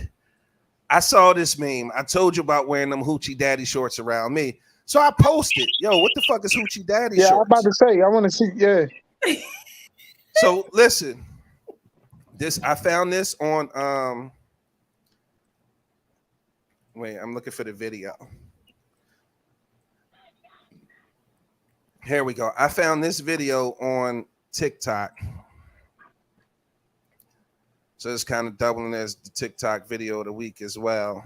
I saw this meme. I told you about wearing them Hoochie Daddy shorts around me. So I posted, yo, what the fuck is Hoochie Daddy Yeah, I'm shorts? about to say, I want to see. Yeah, So listen, this I found this on wait, I'm looking for the video. Here we go. I found this video on TikTok. So it's kind of doubling as the TikTok video of the week as well.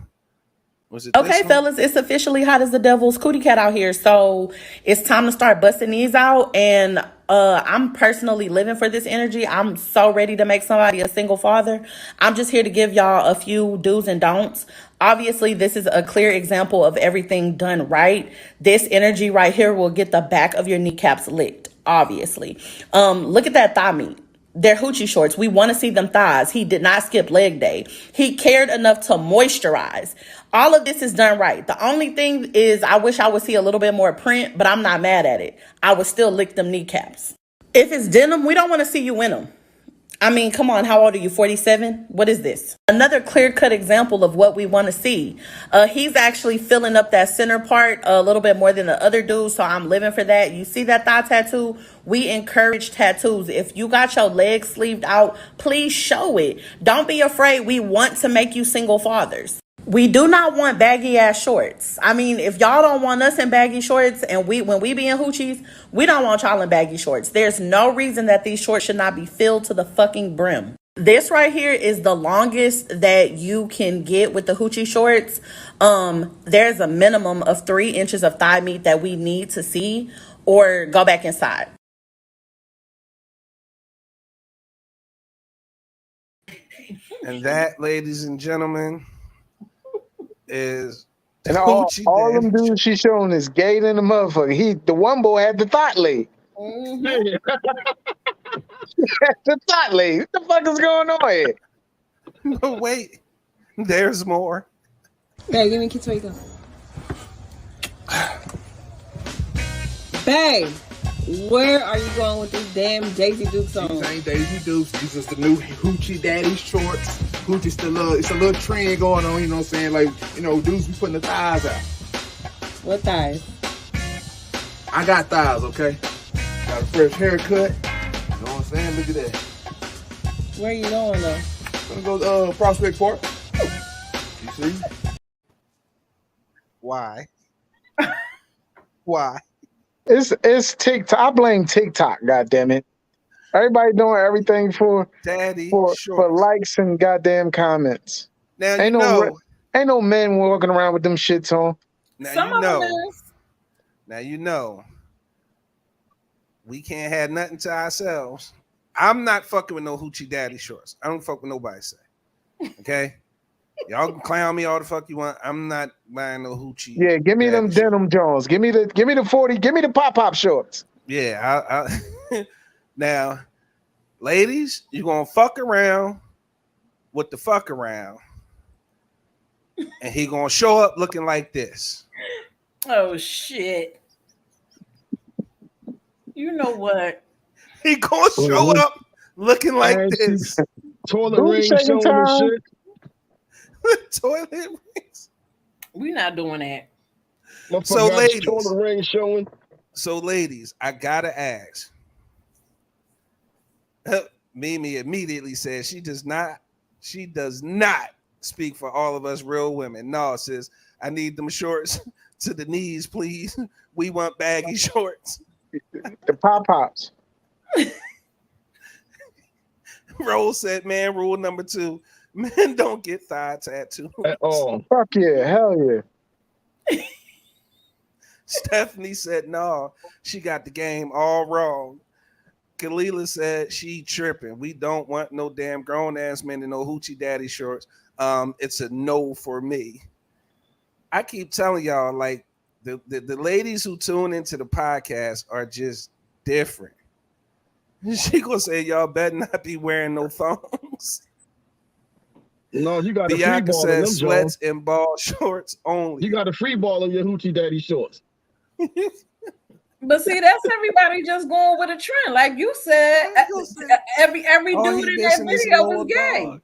Was it Okay, fellas, it's officially hot as the devil's cootie cat out here. So it's time to start busting these out. And I'm personally living for this energy. I'm so ready to make somebody a single father. I'm just here to give y'all a few do's and don'ts. Obviously, this is a clear example of everything done right. This energy right here will get the back of your kneecaps licked, obviously. Look at that thigh meat. They're Hoochie shorts. We want to see them thighs. He did not skip leg day. He cared enough to moisturize. All of this is done right. The only thing is I wish I would see a little bit more print, but I'm not mad at it. I would still lick them kneecaps. If it's denim, we don't want to see you in them. I mean, come on, how old are you, 47? What is this? Another clear-cut example of what we want to see. He's actually filling up that center part a little bit more than the other dude, so I'm living for that. You see that thigh tattoo? We encourage tattoos. If you got your legs sleeved out, please show it. Don't be afraid. We want to make you single fathers. We do not want baggy ass shorts. I mean, if y'all don't want us in baggy shorts and when we be in hoochies, we don't want y'all in baggy shorts. There's no reason that these shorts should not be filled to the fucking brim. This right here is the longest that you can get with the hoochie shorts. There's a minimum of 3 inches of thigh meat that we need to see, or go back inside. And that, ladies and gentlemen, is and all them dudes she's showing is gay than the motherfucker. The one boy had the thought leg. Mm-hmm. The thought leg. What the fuck is going on here? But wait, there's more. Babe, give me a kiss where you go. Babe, where are you going with this damn Daisy Dukes on? These ain't Daisy Dukes. These is the new Hoochie Daddy shorts. Hoochie's it's a little trend going on, you know what I'm saying? Like, you know, dudes be putting the thighs out. What thighs? I got thighs, okay? Got a fresh haircut. You know what I'm saying? Look at that. Where are you going though? Gonna go Prospect Park. You see? Why? Why? It's TikTok. I blame TikTok, goddammit. Everybody doing everything for likes and goddamn comments. Now ain't no men walking around with them shits on. Now Some you of them know. is. Now you know we can't have nothing to ourselves. I'm not fucking with no hoochie daddy shorts. I don't fuck with nobody say. Okay? Y'all can clown me all the fuck you want. I'm not buying no hoochie. Yeah, give me them denim Jones. Give me the 40. Give me the pop shorts. Yeah, I now, ladies, you gonna fuck around with the fuck around, and he gonna show up looking like this. Oh shit! You know what? He gonna show up looking like this. Toilet ring showing and shit. Toilet rings. We not doing that. So ladies, toilet ring showing. So ladies, I gotta ask. Mimi immediately says she does not speak for all of us real women. No, sis, I need them shorts to the knees, please. We want baggy shorts. The pop-pops. Rose said, man, rule number 2, men don't get thigh tattoos. At all. Fuck yeah, hell yeah. Stephanie said, no, she got the game all wrong. Kalila said she tripping. We don't want no damn grown ass men in no hoochie daddy shorts. It's a no for me. I keep telling y'all, like the ladies who tune into the podcast are just different. She gonna say y'all better not be wearing no thongs. No, you got Bianca a free ball in them sweats and ball shorts only. You got a free ball in your hoochie daddy shorts. But see, that's everybody just going with a trend. Like you said, every dude in that video was gay.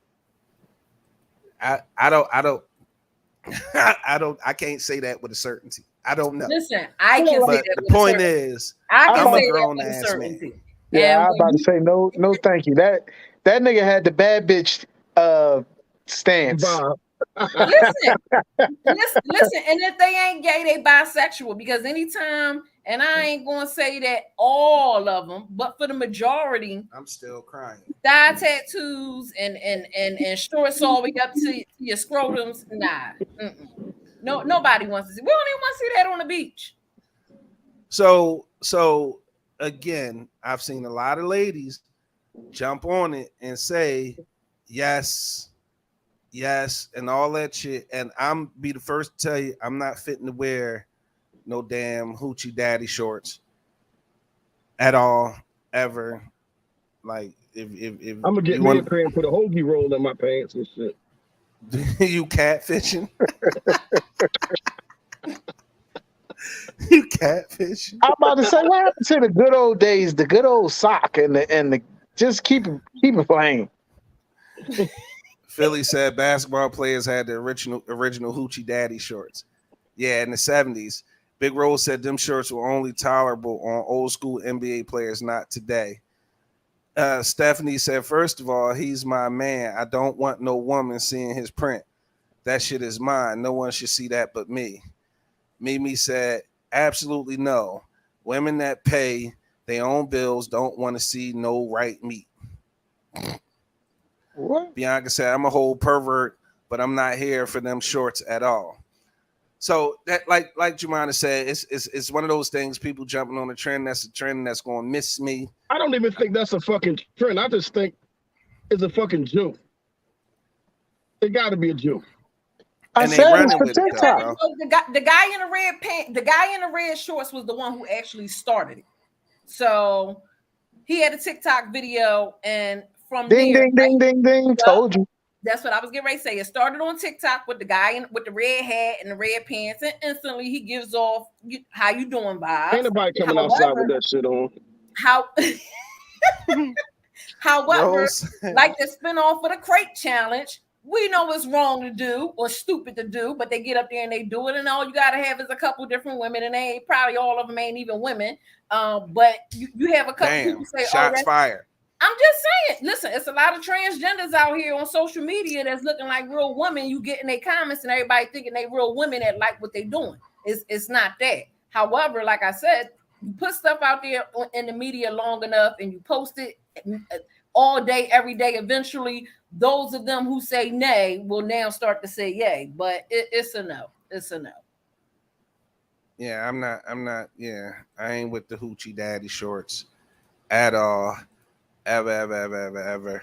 I can't say that with a certainty. I don't know. Listen, I can say that. The point is, I can I'm say a grown that with ass certainty. man. Yeah, I was about to say no, thank you. That nigga had the bad bitch stance. Listen, and if they ain't gay, they bisexual. Because anytime, and I ain't gonna say that all of them, but for the majority, I'm still crying. Thigh tattoos and shorts all the way up to your scrotums. Nah, no, nobody wants to see. We don't even want to see that on the beach. So again, I've seen a lot of ladies jump on it and say yes, and all that shit. And I'm be the first to tell you, I'm not fitting to wear no damn hoochie daddy shorts at all, ever. Like if I'm gonna get me a pair and put a hoagie roll in my pants and shit. You catfishing? You catfishing? I'm about to say, what happened to the good old days, the good old sock and the just keep it plain. Philly said basketball players had the original hoochie daddy shorts. Yeah, in the 70s. Big Rose said them shorts were only tolerable on old school NBA players, not today. Stephanie said, first of all, he's my man. I don't want no woman seeing his print. That shit is mine. No one should see that but me. Mimi said, absolutely no. Women that pay their own bills don't want to see no white meat. What? Bianca said, I'm a whole pervert, but I'm not here for them shorts at all. So that, like Jemima said, it's one of those things. People jumping on a trend. That's a trend that's going to miss me. I don't even think that's a fucking trend. I just think it's a fucking joke. It got to be a joke. I said it's for TikTok. The guy in the red pants, the guy in the red shorts was the one who actually started it. So he had a TikTok video, and from ding, there, ding. Told you. That's what I was getting ready to say. It started on TikTok with the guy with the red hat and the red pants, and instantly he gives off "How you doing?" vibes. Ain't nobody coming outside with that shit on. However, like the spinoff of the crate challenge, we know it's wrong to do or stupid to do, but they get up there and they do it, and all you gotta have is a couple different women, and they probably all of them ain't even women. But you have a couple people say, shots fired. I'm just saying, listen, it's a lot of transgenders out here on social media that's looking like real women. You get in their comments and everybody thinking they real women that like what they doing. It's not that. However, like I said, you put stuff out there in the media long enough and you post it all day, every day, eventually those of them who say nay will now start to say yay. But it's a no. It's a no. Yeah, I'm not. Yeah, I ain't with the hoochie daddy shorts at all. Ever, ever, ever, ever,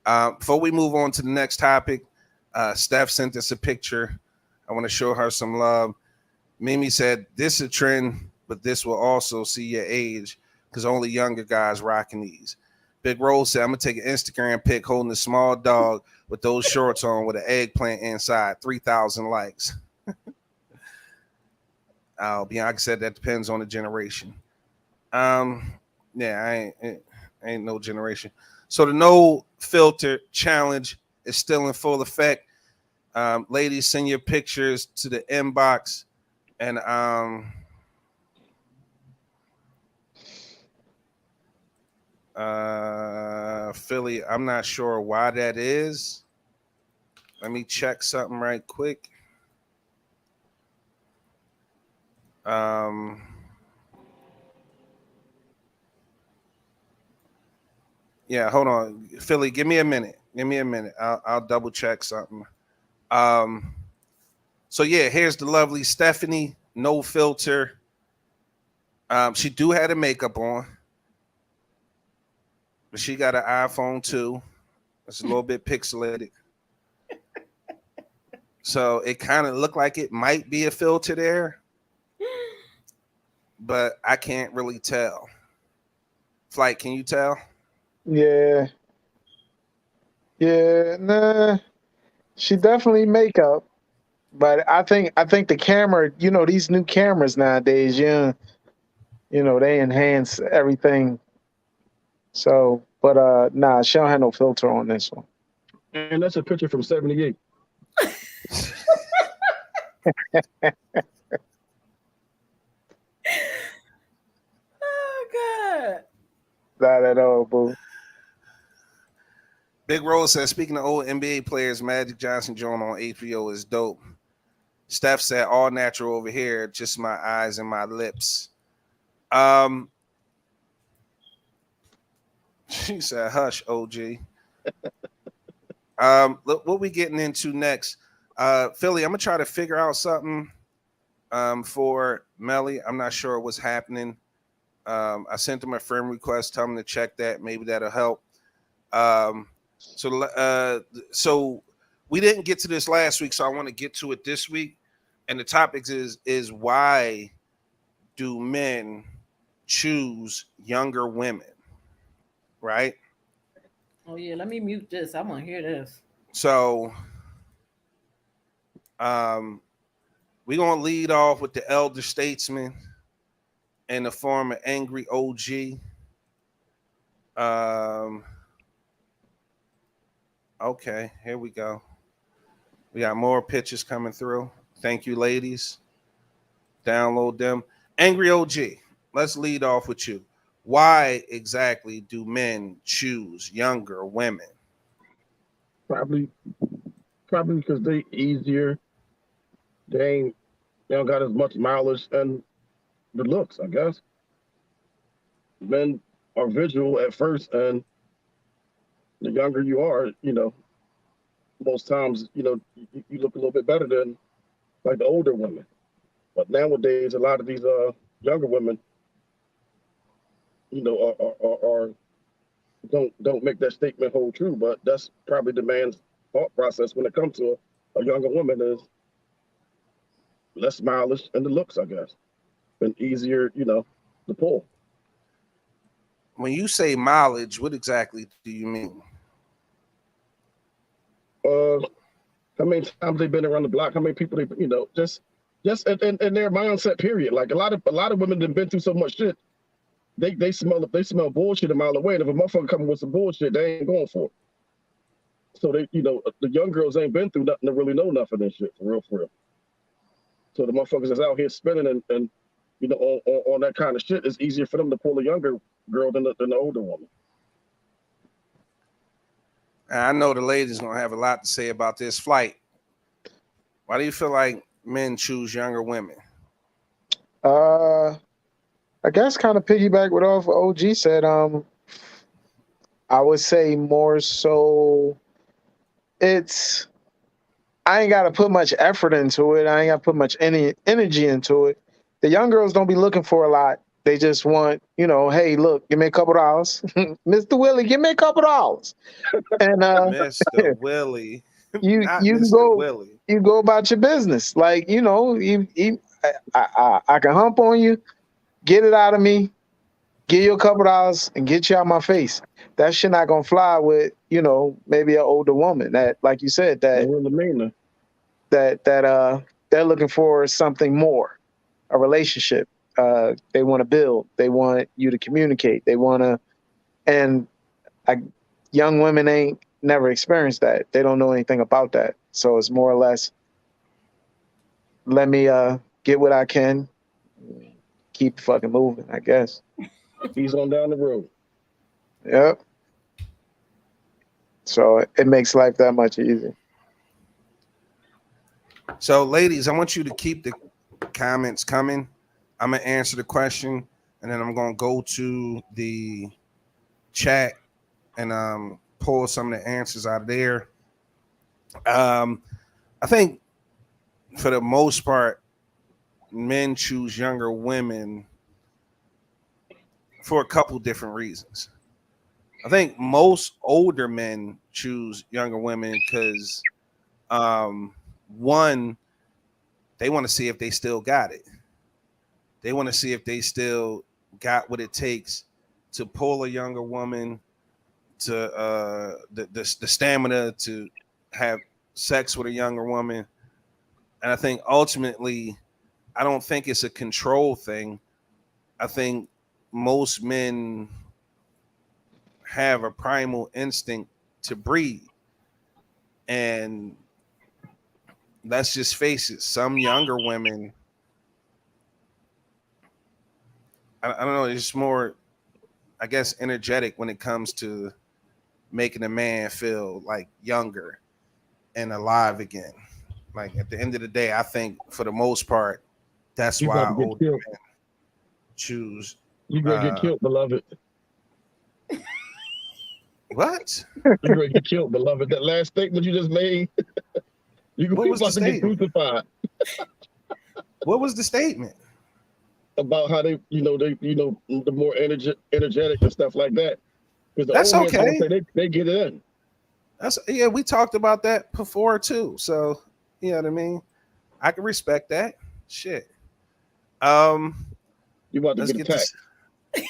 ever. Before we move on to the next topic, Steph sent us a picture. I want to show her some love. Mimi said, "This is a trend, but this will also see your age because only younger guys rocking these." Big Rose said, "I'm gonna take an Instagram pic holding a small dog with those shorts on with an eggplant inside." 3,000 likes. Bianca said that depends on the generation. Um, yeah, ain't no generation. So the no filter challenge is still in full effect. Ladies, send your pictures to the inbox, and Philly, I'm not sure why that is. Let me check something right quick. Um, yeah, hold on, Philly. Give me a minute. Give me a minute. I'll double check something. Um, so yeah, here's the lovely Stephanie, no filter. She do have the makeup on, but she got an iPhone too. It's a little bit pixelated. So it kind of looked like it might be a filter there, but I can't really tell. Flight, can you tell? Yeah, yeah, nah. She definitely makeup, but I think the camera, these new cameras nowadays, they enhance everything. So, but nah, she don't have no filter on this one. And that's a picture from '78. Oh God. Not at all, boo. Big Rose says, speaking of old NBA players, Magic Johnson joint on HBO is dope. Steph said, all natural over here, just my eyes and my lips. She said, hush, OG. Look, what we getting into next? Philly, I'm gonna try to figure out something for Melly. I'm not sure what's happening. I sent him a friend request, tell him to check that. Maybe that'll help. So we didn't get to this last week, so I want to get to it this week. And the topic is why do men choose younger women? Right? Oh yeah, let me mute this. I want to hear this. So we're gonna lead off with the elder statesman in the form of angry OG. Okay, here we go. We got more pictures coming through. Thank you, ladies. Download them. Angry OG, let's lead off with you. Why exactly do men choose younger women? Probably because they easier. They don't got as much mileage and the looks, I guess. Men are visual at first, and the younger you are, most times, you look a little bit better than like the older women. But nowadays, a lot of these younger women, are don't make that statement hold true. But that's probably the man's thought process when it comes to a younger woman is less mileage and the looks, I guess, and easier, to pull. When you say mileage, what exactly do you mean? Uh, how many times they've been around the block? How many people they, just in their mindset. Period. Like a lot of women have been through so much shit. They smell bullshit a mile away, and if a motherfucker coming with some bullshit, they ain't going for it. So the young girls ain't been through nothing to really know nothing and shit for real, for real. So the motherfuckers that's out here spinning and on that kind of shit, it's easier for them to pull a younger girl than the older woman. I know the ladies gonna have a lot to say about this. Flight. Why do you feel like men choose younger women? Uh, I guess kind of piggyback what off OG said. I would say more so. It's I ain't got to put much effort into it. I ain't got to put much any energy into it. The young girls don't be looking for a lot. They just want, hey, look, give me a couple dollars. Mr. Willie, give me a couple dollars. And Mr. Willie, you not you can Mr. go Willie. you go about your business. Like, I can hump on you, get it out of me, give you a couple dollars, and get you out my face. That shit not gonna fly with, maybe an older woman that, like you said, that they're looking for something more, a relationship. They want to build. They want you to communicate. They want to, and young women ain't never experienced that. They don't know anything about that. So it's more or less, let me get what I can, keep fucking moving, I guess. He's on down the road. Yep. So it makes life that much easier. So, ladies, I want you to keep the comments coming. I'm gonna answer the question, and then I'm gonna go to the chat and pull some of the answers out of there. I think for the most part, men choose younger women for a couple different reasons. I think most older men choose younger women because one, they want to see if they still got it. They want to see if they still got what it takes to pull a younger woman, to the stamina to have sex with a younger woman. And I think ultimately, I don't think it's a control thing. I think most men have a primal instinct to breed. And let's just face it, some younger women, I don't know, it's more, I guess, energetic when it comes to making a man feel like younger and alive again. Like at the end of the day, I think for the most part, that's You why about to get older killed. men choose. You gonna get killed, beloved. What? You gonna get killed, beloved. That last statement you just made, What was the about to get statement? crucified. What was the statement? About how they, the more energetic and stuff like that. Because the That's old heads gonna okay. say they get it in. Yeah, we talked about that before too. So you know what I mean? I can respect that. Shit. You about to Let's get get attacked. this.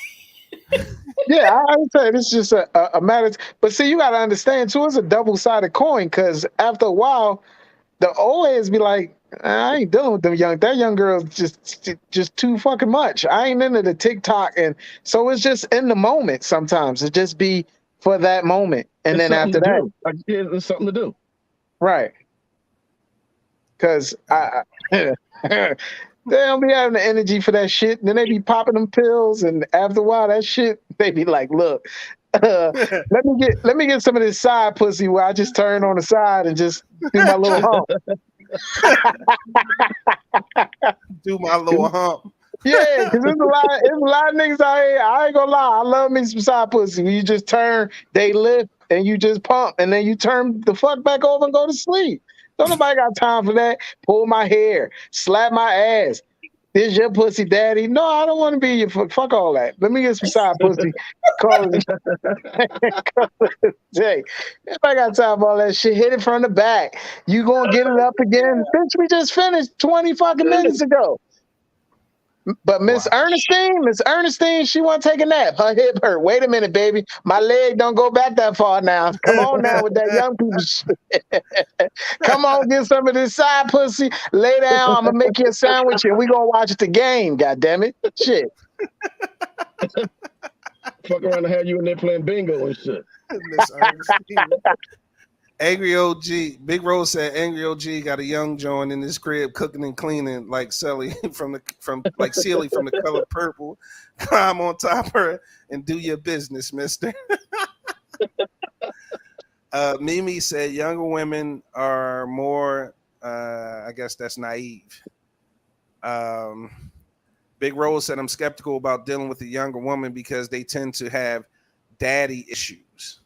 Yeah, I would say it's just a matter. But see, you got to understand too, it's a double-sided coin because after a while, the old heads be like, I ain't dealing with them that young girl's just too fucking much. I ain't into the TikTok, and so it's just in the moment. Sometimes it just be for that moment, and It's then something after to that, do. It's something to do. right? Because they don't be having the energy for that shit. And then they be popping them pills, and after a while, that shit they be like, look. Let me get some of this side pussy where I just turn on the side and just do my little hump. Do my little hump. Yeah, because there's a lot of niggas out here. I ain't gonna lie, I love me some side pussy. When you just turn, they lift, and you just pump, and then you turn the fuck back over and go to sleep. Don't nobody got time for that. Pull my hair, slap my ass. This your pussy, daddy? No, I don't want to be your fuck all that. Let me get some side pussy. Call it Jay. If I got time for all that shit, hit it from the back. You gonna get it up again? Bitch, we just finished 20 fucking minutes ago. But Miss Ernestine, she want to take a nap. Her hip hurt. Wait a minute, baby. My leg don't go back that far now. Come on now with that young people shit. Come on, get some of this side pussy. Lay down. I'm gonna make you a sandwich and we gonna watch the game. God damn it. Shit. Fuck around and have you in there playing bingo and shit. Miss Ernestine. Angry OG, Big Rose said Angry OG got a young John in his crib cooking and cleaning like Sally from Celie from The Color Purple. Climb on top of her and do your business, mister. Mimi said younger women are more I guess that's naive. Big Rose said I'm skeptical about dealing with a younger woman because they tend to have daddy issues.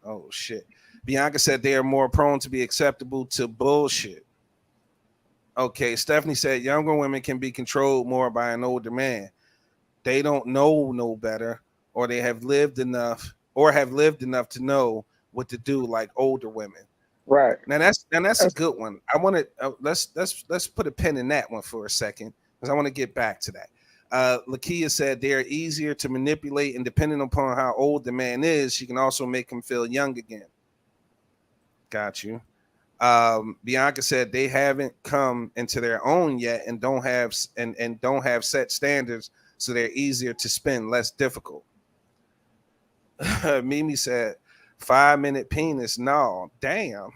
Oh shit. Bianca said they are more prone to be acceptable to bullshit. Okay, Stephanie said younger women can be controlled more by an older man. They don't know no better, or they have lived enough, to know what to do, like older women. Right. Now that's a That's, good one. I want to let's put a pin in that one for a second because I want to get back to that. Lakia said they are easier to manipulate, and depending upon how old the man is, she can also make him feel young again. Got you. Bianca said they haven't come into their own yet and don't have set standards, so they're easier to spin, less difficult. Mimi said 5 minute penis. No, damn.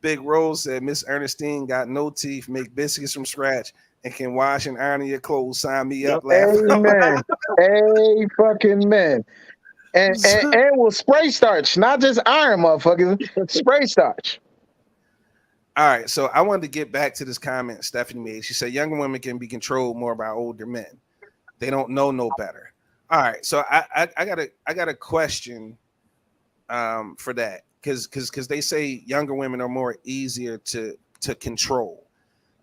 Big Rose said Miss Ernestine got no teeth, make biscuits from scratch, and can wash and iron your clothes. Sign me up, laughing. amen. Fucking man. And with spray starch, not just iron, motherfuckers. Spray starch. All right, so I wanted to get back to this comment Stephanie made. She said younger women can be controlled more by older men. They don't know no better. All right, so I got a question for that because they say younger women are more easier to control.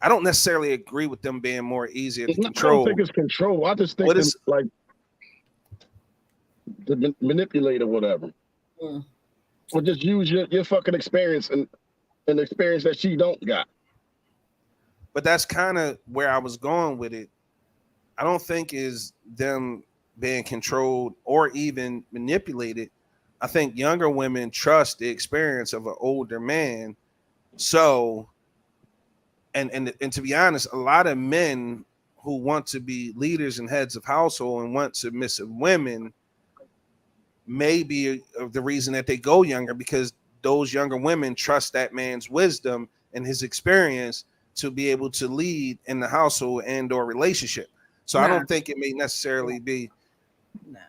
I don't necessarily agree with them being more easier to control. I don't think it's control. I just think it's like to manipulate or whatever. Or just use your fucking experience and experience that she don't got. But that's kind of where I was going with it. I don't think is them being controlled or even manipulated. I think younger women trust the experience of an older man. So, and to be honest, a lot of men who want to be leaders and heads of household and want submissive women may be the reason that they go younger, because those younger women trust that man's wisdom and his experience to be able to lead in the household and or relationship. So I don't think it may necessarily be. Nah.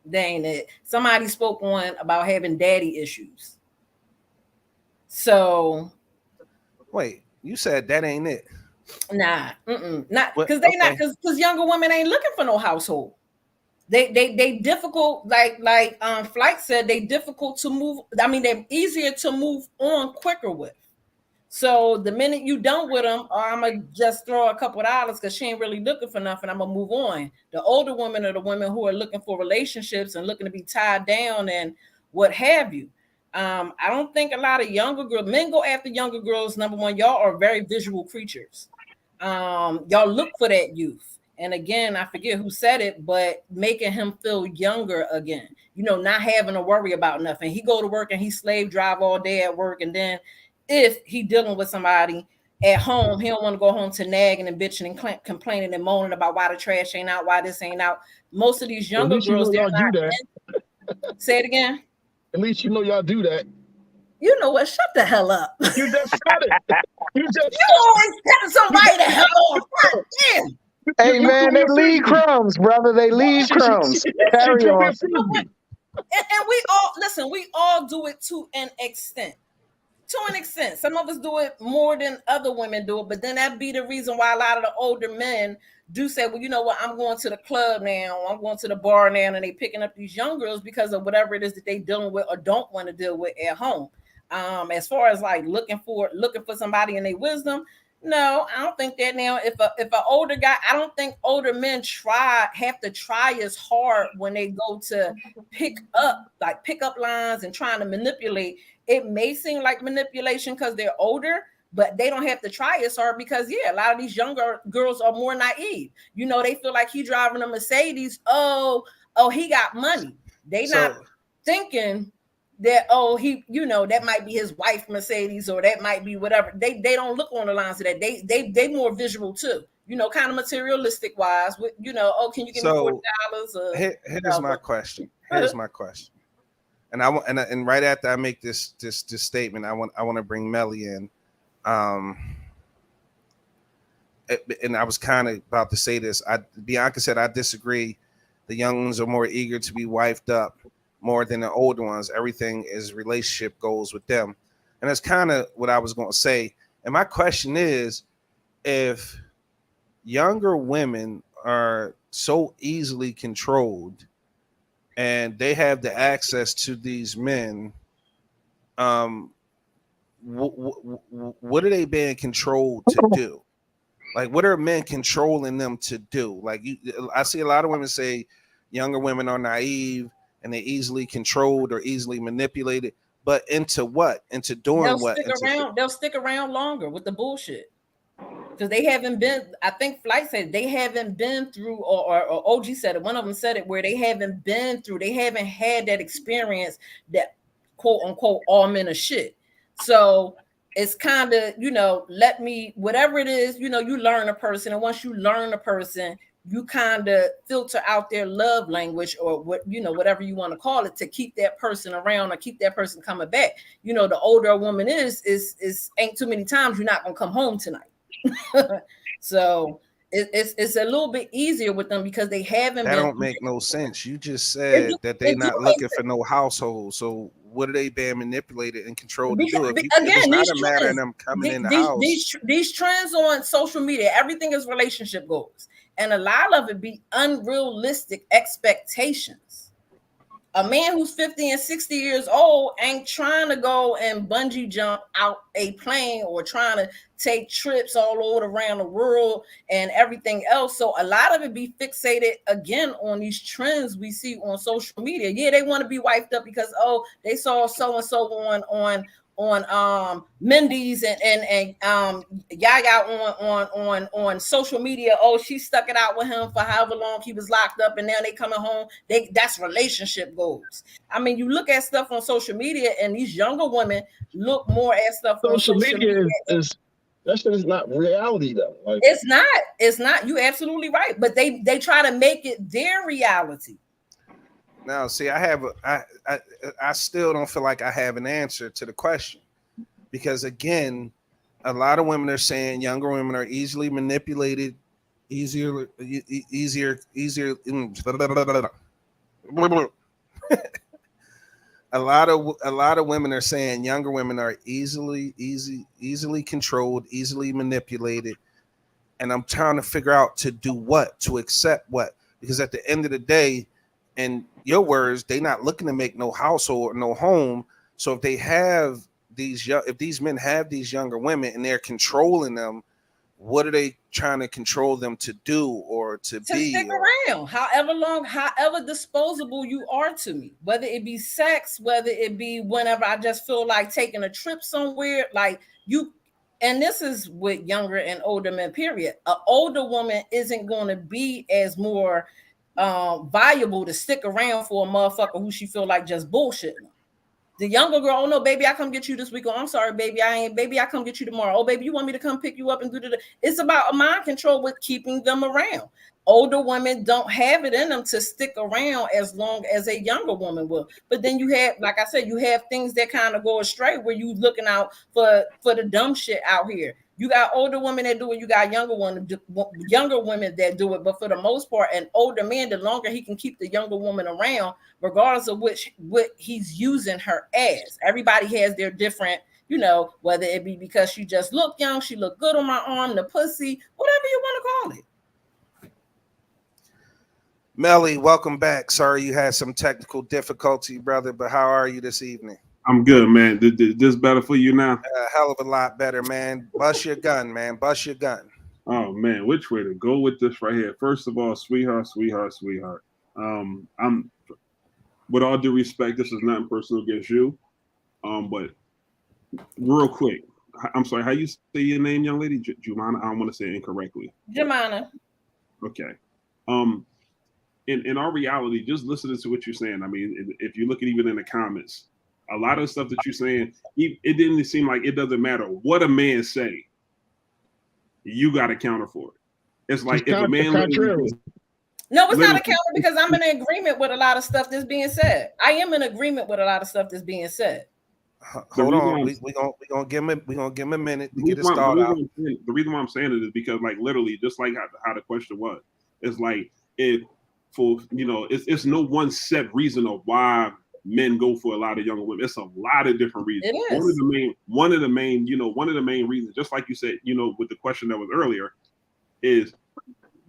Dang it. Somebody spoke on about having daddy issues. So wait, you said that ain't it? Nah, not because they not because younger women ain't looking for no household. They difficult, like Flight said, they difficult to move. I mean, they're easier to move on quicker with. So the minute you done with them, or I'm gonna just throw a couple of dollars because she ain't really looking for nothing, I'm gonna move on. The older women are the women who are looking for relationships and looking to be tied down and what have you. I don't think a lot of younger girls, men go after younger girls. Number one, y'all are very visual creatures. Y'all look for that youth. And again, I forget who said it, but making him feel younger again, not having to worry about nothing. He go to work and he slave drive all day at work. And then if he dealing with somebody at home, he don't want to go home to nagging and bitching and complaining and moaning about why the trash ain't out, why this ain't out. Most of these younger girls, y'all do that. Say it again. At least y'all do that. You know what? Shut the hell up. You just said it. You always tell somebody to hell up. God damn. Hey man, they leave crumbs, brother. They leave crumbs. Carry on. And we all do it to an extent. Some of us do it more than other women do it, but then that be the reason why a lot of the older men do say, well, you know what, I'm going to the club now, I'm going to the bar now, and they picking up these young girls because of whatever it is that they dealing with or don't want to deal with at home. As far as like looking for somebody in their wisdom, no, I don't think that now. If an older guy, I don't think older men have to try as hard when they go to pick up lines and trying to manipulate. It may seem like manipulation because they're older, but they don't have to try as hard because a lot of these younger girls are more naive. They feel like he driving a Mercedes. Oh, he got money. They not thinking that, he, that might be his wife Mercedes, or that might be whatever. They don't look on the lines of that. They more visual too, kind of materialistic wise. With, can you give me $40? Here's my question. And and right after I make this statement, I want to bring Melly in. And I was kind of about to say this. Bianca said I disagree. The young ones are more eager to be wifed up more than the older ones. Everything is relationship goals with them. And that's kind of what I was going to say. And my question is, if younger women are so easily controlled and they have the access to these men, what are they being controlled to do? Like, what are men controlling them to do? Like, I see a lot of women say younger women are naive and they're easily controlled or easily manipulated. But into what? Into doing what? They'll stick around longer with the bullshit. Because they haven't been, I think Flight said they haven't been through, or OG said it, one of them said it, where they haven't been through, they haven't had that experience that quote unquote all men are shit. So it's kind of, let me, whatever it is, you learn a person. And once you learn a person, you kind of filter out their love language or whatever you want to call it to keep that person around or keep that person coming back. The older a woman is ain't too many times you're not going to come home tonight. So it's a little bit easier with them because they haven't. That don't make no sense. You just said that they're not looking for no household. So what are they being manipulated and controlled to do? If it's not a matter of them coming in the house. These trends on social media, everything is relationship goals, and a lot of it be unrealistic expectations. A man who's 50 and 60 years old ain't trying to go and bungee jump out a plane or trying to take trips all over around the world and everything else. So a lot of it be fixated again on these trends we see on social media. Yeah, they want to be wiped up because they saw so and so on Mindy's and Yaya on social media. Oh, she stuck it out with him for however long he was locked up, and now they coming home. That's relationship goals. I mean, you look at stuff on social media, and these younger women look more at stuff on social media. That shit is not reality though. Like, it's not. You're absolutely right. But they try to make it their reality. Now, see, I still don't feel like I have an answer to the question, because again, a lot of women are saying younger women are easily manipulated, easier. A lot of women are saying younger women are easily controlled, easily manipulated, and I'm trying to figure out to do what, to accept what, because at the end of the day, in your words, they not looking to make no household or no home. So if they have if these men have these younger women and they're controlling them, what are they trying to control them to do or to be? Stick around, however long, however disposable you are to me, whether it be sex, whether it be whenever I just feel like taking a trip somewhere, like you. And this is with younger and older men, period. An older woman isn't going to be as more valuable to stick around for a motherfucker who she feel like just bullshitting. The younger girl, oh no, baby, I come get you this week. Oh, I'm sorry, baby, I come get you tomorrow. Oh, baby, you want me to come pick you up and do the? It's about a mind control with keeping them around. Older women don't have it in them to stick around as long as a younger woman will. But then you have, like I said, you have things that kind of go astray where you looking out for the dumb shit out here. You got older women that do it. You got younger women that do it. But for the most part, an older man, the longer he can keep the younger woman around, regardless of what he's using her as. Everybody has their different, whether it be because she just look young, she look good on my arm, the pussy, whatever you want to call it. Melly, welcome back. Sorry you had some technical difficulty, brother, but how are you this evening? I'm good, man. This better for you now? A hell of a lot better, man. Bust your gun, man. Bust your gun. Oh, man. Which way to go with this right here? First of all, sweetheart. I'm, with all due respect, this is nothing personal against you. But real quick, I'm sorry, how you say your name, young lady? Jumana? I don't want to say it incorrectly. Jumana. Okay. In our reality, just listening to what you're saying, I mean, if you look at even in the comments, a lot of stuff that you're saying, it didn't seem like it doesn't matter what a man say, you got to counter for it. It's like if a man... No, it's not a counter because I'm in agreement with a lot of stuff that's being said. I am in agreement with a lot of stuff that's being said. Hold on, we gonna give him a minute to get it started out. The reason why I'm saying it is because, like, literally, just like how the question was, it's like it's no one set reason of why men go for a lot of younger women. It's a lot of different reasons. It is. One of the main reasons, just like you said, with the question that was earlier, is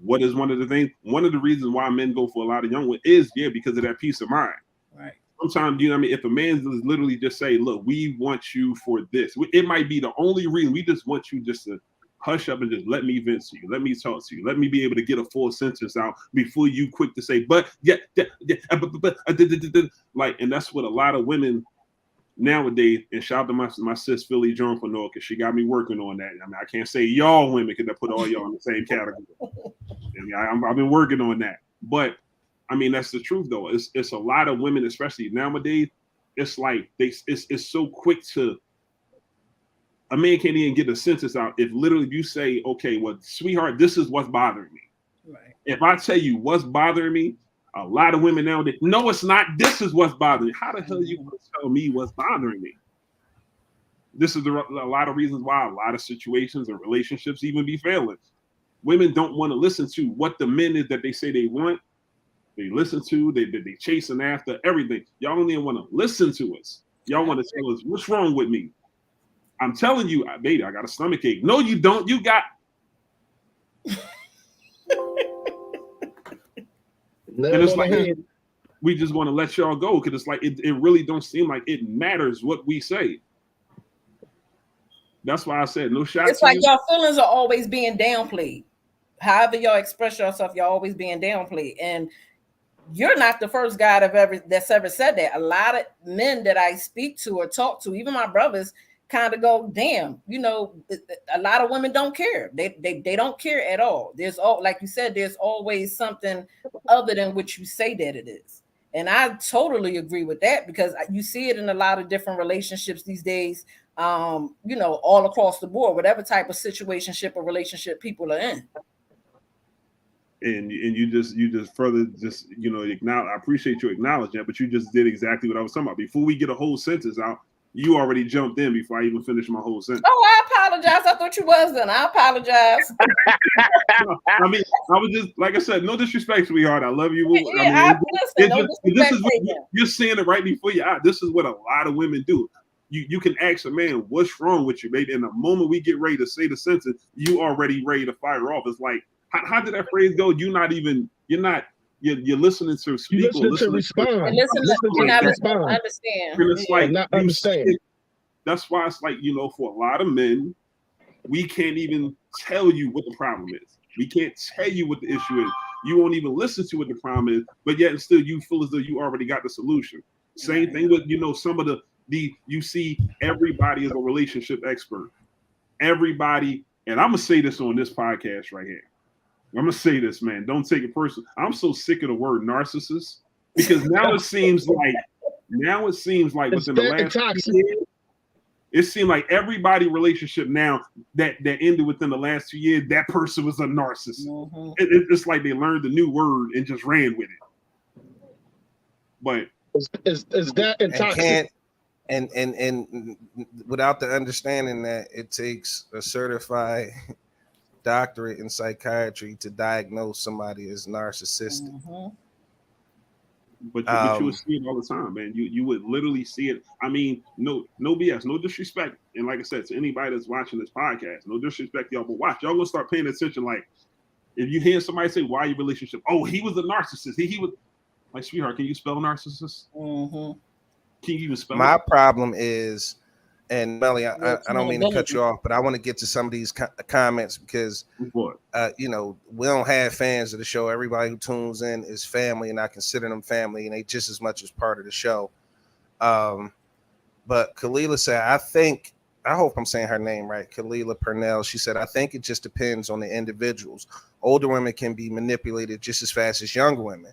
what is one of the things? One of the reasons why men go for a lot of young women is because of that peace of mind. Right. sometimes, you know what I mean? If a man is literally just say, look, we want you for this. It might be the only reason. We just want you just to hush up and just let me vent to you. Let me talk to you. Let me be able to get a full sentence out before you quick to say, but yeah, like, and that's what a lot of women nowadays, and shout out to my sis Philly Joan for Noah, because she got me working on that. I mean, I can't say y'all women because I put all y'all in the same category. I've been working on that. But I mean, that's the truth though. It's a lot of women, especially nowadays, it's like it's so quick to, a man can't even get a sentence out if literally you say, okay, well, sweetheart, this is what's bothering me. Right. If I tell you what's bothering me, a lot of women nowadays, no, it's not. This is what's bothering me. How the hell you want to tell me what's bothering me? This is a lot of reasons why a lot of situations and relationships even be failing. Women don't want to listen to what the men is that they say they want. They listen to, they chasing after everything. Y'all don't even want to listen to us. Y'all want to tell us what's wrong with me. I'm telling you, baby, I got a stomach ache. No, you don't. You got. And it's like we just want to let y'all go because it's like it really don't seem like it matters what we say. That's why I said no shot. It's like y'all feelings are always being downplayed. However y'all express yourself, y'all always being downplayed. And you're not the first guy that's ever said that. A lot of men that I speak to or talk to, even my brothers, kind of go, damn, you know, a lot of women don't care. They don't care at all. There's all, like you said, there's always something other than what you say that it is. And I totally agree with that because you see it in a lot of different relationships these days, you know, all across the board, whatever type of situationship or relationship people are in. And you just further just, you know, acknowledge. I appreciate you acknowledging that, but you just did exactly what I was talking about. Before we get a whole sentence out, you already jumped in before I even finished my whole sentence. Oh, I apologize. I thought you was then. I apologize. No, I mean, I was just, like I said, no disrespect, sweetheart. I love you. Yeah, this is what you're saying it right before your eye. This is what a lot of women do. You can ask a man, what's wrong with you, baby? And the moment we get ready to say the sentence, you already ready to fire off. It's like, how did that phrase go? You're listening to speak. You're listening to respond. You're not listening to understand. And it's like, not understand. That's why it's like, you know, for a lot of men, we can't even tell you what the problem is. We can't tell you what the issue is. You won't even listen to what the problem is, but yet and still you feel as though you already got the solution. Same thing with, you know, some of the you see everybody is a relationship expert. Everybody, and I'm gonna say this on this podcast right here. I'm gonna say this, man. Don't take it personal. I'm so sick of the word narcissist because now it seems like within the last 2 years, it seemed like everybody relationship now that ended within the last 2 years, that person was a narcissist. Mm-hmm. It's like they learned the new word and just ran with it. But is that toxic? And without the understanding that it takes a certified doctorate in psychiatry to diagnose somebody as narcissistic. Mm-hmm. But you would see it all the time, man. You would literally see it. I mean, no BS, no disrespect. And like I said, to anybody that's watching this podcast, no disrespect, y'all, but watch, y'all gonna start paying attention. Like, if you hear somebody say, "Why your relationship?" Oh, he was a narcissist. He was like, sweetheart, can you spell narcissist? Mm-hmm. Can you even spell My it? problem is, and Melly, I don't mean to cut you off, but I want to get to some of these comments because, you know, we don't have fans of the show. Everybody who tunes in is family, and I consider them family, and they just as much as part of the show. But Kalila said, I hope I'm saying her name right, Kalila Purnell. She said, I think it just depends on the individuals. Older women can be manipulated just as fast as younger women.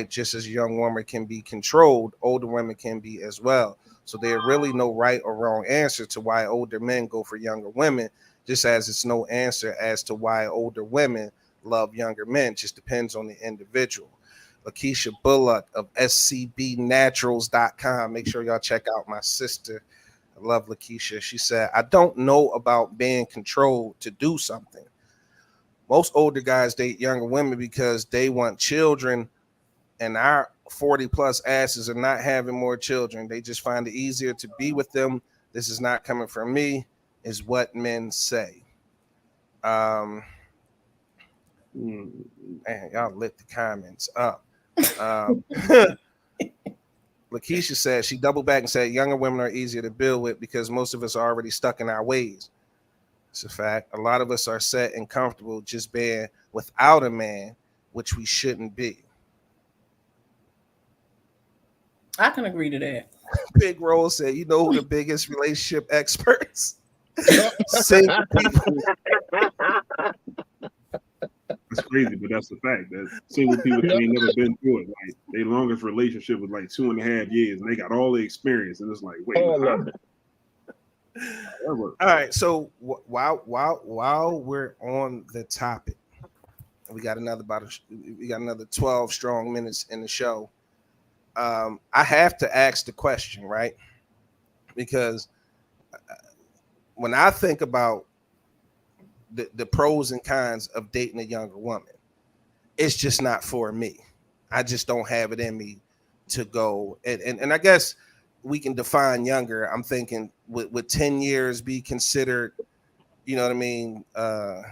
Just as a young woman, can be controlled. Older women can be as well. So there's really no right or wrong answer to why older men go for younger women, just as it's no answer as to why older women love younger men. Just depends on the individual. Lakeisha Bullock of scbnaturals.com. Make sure y'all check out my sister. I love Lakeisha. She said, I don't know about being controlled to do something. Most older guys date younger women because they want children, and our 40 plus asses are not having more children. They just find it easier to be with them. This is not coming from me, is what men say. Man, y'all lit the comments up. Lakeisha said, she doubled back and said, younger women are easier to build with because most of us are already stuck in our ways. It's a fact. A lot of us are set and comfortable just being without a man, which we shouldn't be. I can agree to that. Big Roll said, you know who the biggest relationship experts? Single people. It's crazy, but that's the fact that single people that ain't never been through it. Like their longest relationship was like 2.5 years, and they got all the experience, and it's like, wait, all right. So while we're on the topic, we got another 12 strong minutes in the show. I have to ask the question, right? Because when I think about the pros and cons of dating a younger woman, it's just not for me. I just don't have it in me to go. And I guess we can define younger. I'm thinking would 10 years be considered, you know what I mean? Oh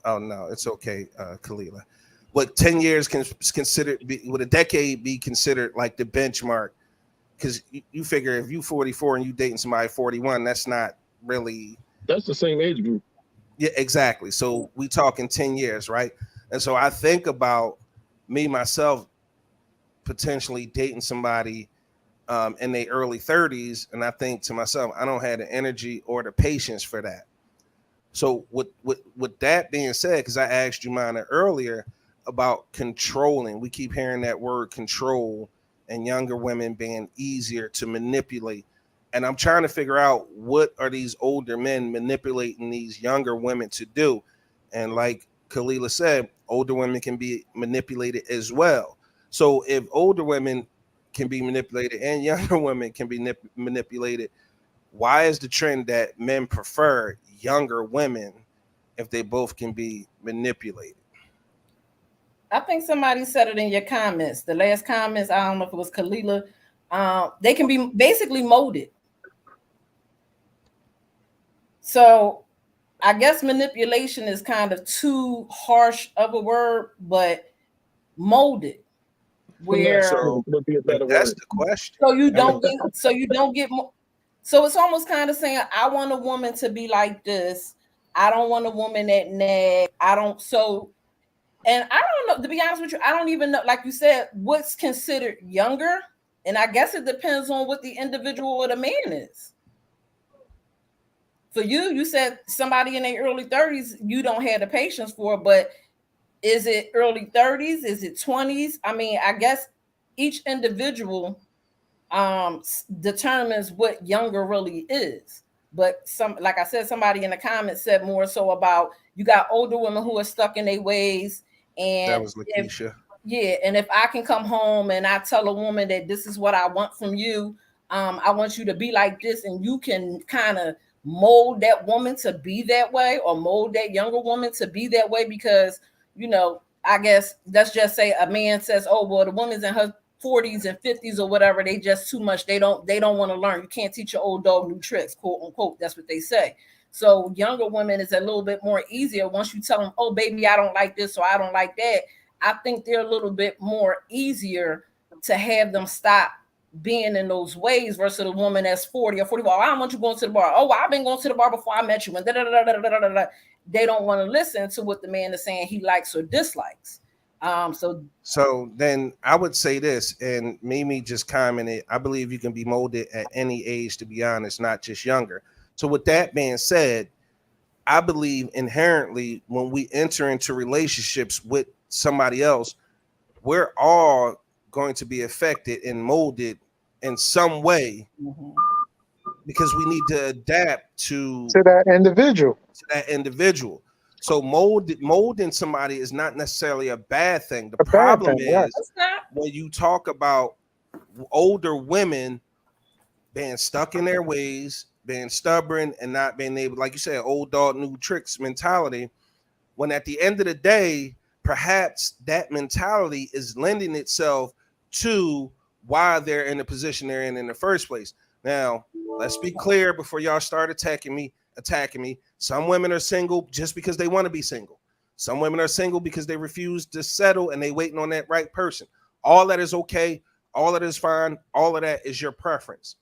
no, it's okay, Kalila. What 10 years would a decade be considered like the benchmark? Because you figure if you 44 and you dating somebody 41, that's not really. That's the same age group. Yeah, exactly. So we talking 10 years, right? And so I think about me myself potentially dating somebody in their early 30s, and I think to myself, I don't have the energy or the patience for that. So with that being said, because I asked you mine earlier about controlling, we keep hearing that word control and younger women being easier to manipulate. And I'm trying to figure out what are these older men manipulating these younger women to do. And like Kalila said, older women can be manipulated as well. So if older women can be manipulated and younger women can be manipulated, why is the trend that men prefer younger women if they both can be manipulated? I think somebody said it in your comments. The last comments, I don't know if it was Kalila. They can be basically molded. So I guess manipulation is kind of too harsh of a word, but molded. Where would be a better that's word. the question. So you don't get so it's almost kind of saying, I want a woman to be like this. I don't want a woman that nag. And I don't know, to be honest with you, I don't even know, like you said, what's considered younger. And I guess it depends on what the individual or the man is. For you said somebody in their early 30s, you don't have the patience for, but is it early 30s? Is it 20s? I mean, I guess each individual determines what younger really is. But like I said, somebody in the comments said more so about you got older women who are stuck in their ways. And that was Lakeisha. And if I can come home and I tell a woman that this is what I want from you, I want you to be like this, and you can kind of mold that woman to be that way, or mold that younger woman to be that way, because, you know, I guess let's just say a man says, oh, well, the woman's in her 40s and 50s or whatever, they just too much. They don't want to learn. You can't teach your old dog new tricks, quote unquote. That's what they say. So younger women is a little bit more easier. Once you tell them, oh, baby, I don't like this or I don't like that, I think they're a little bit more easier to have them stop being in those ways versus a woman that's 40 or 40. Well, I don't want you going to the bar. Oh, well, I've been going to the bar before I met you. And they don't want to listen to what the man is saying he likes or dislikes. So then I would say this, and Mimi just commented, I believe you can be molded at any age, to be honest, not just younger. So with that being said, I believe inherently when we enter into relationships with somebody else, we're all going to be affected and molded in some way, because we need to adapt to that individual. So molding somebody is not necessarily a bad thing. The problem is when you talk about older women being stuck in their ways, being stubborn, and not being able, like you said, old dog new tricks mentality, when at the end of the day, perhaps that mentality is lending itself to why they're in the position they're in the first place. Now, let's be clear before y'all start attacking me. Some women are single just because they want to be single. Some women are single because they refuse to settle and they waiting on that right person. All that is okay. All that is fine. All of that is your preference.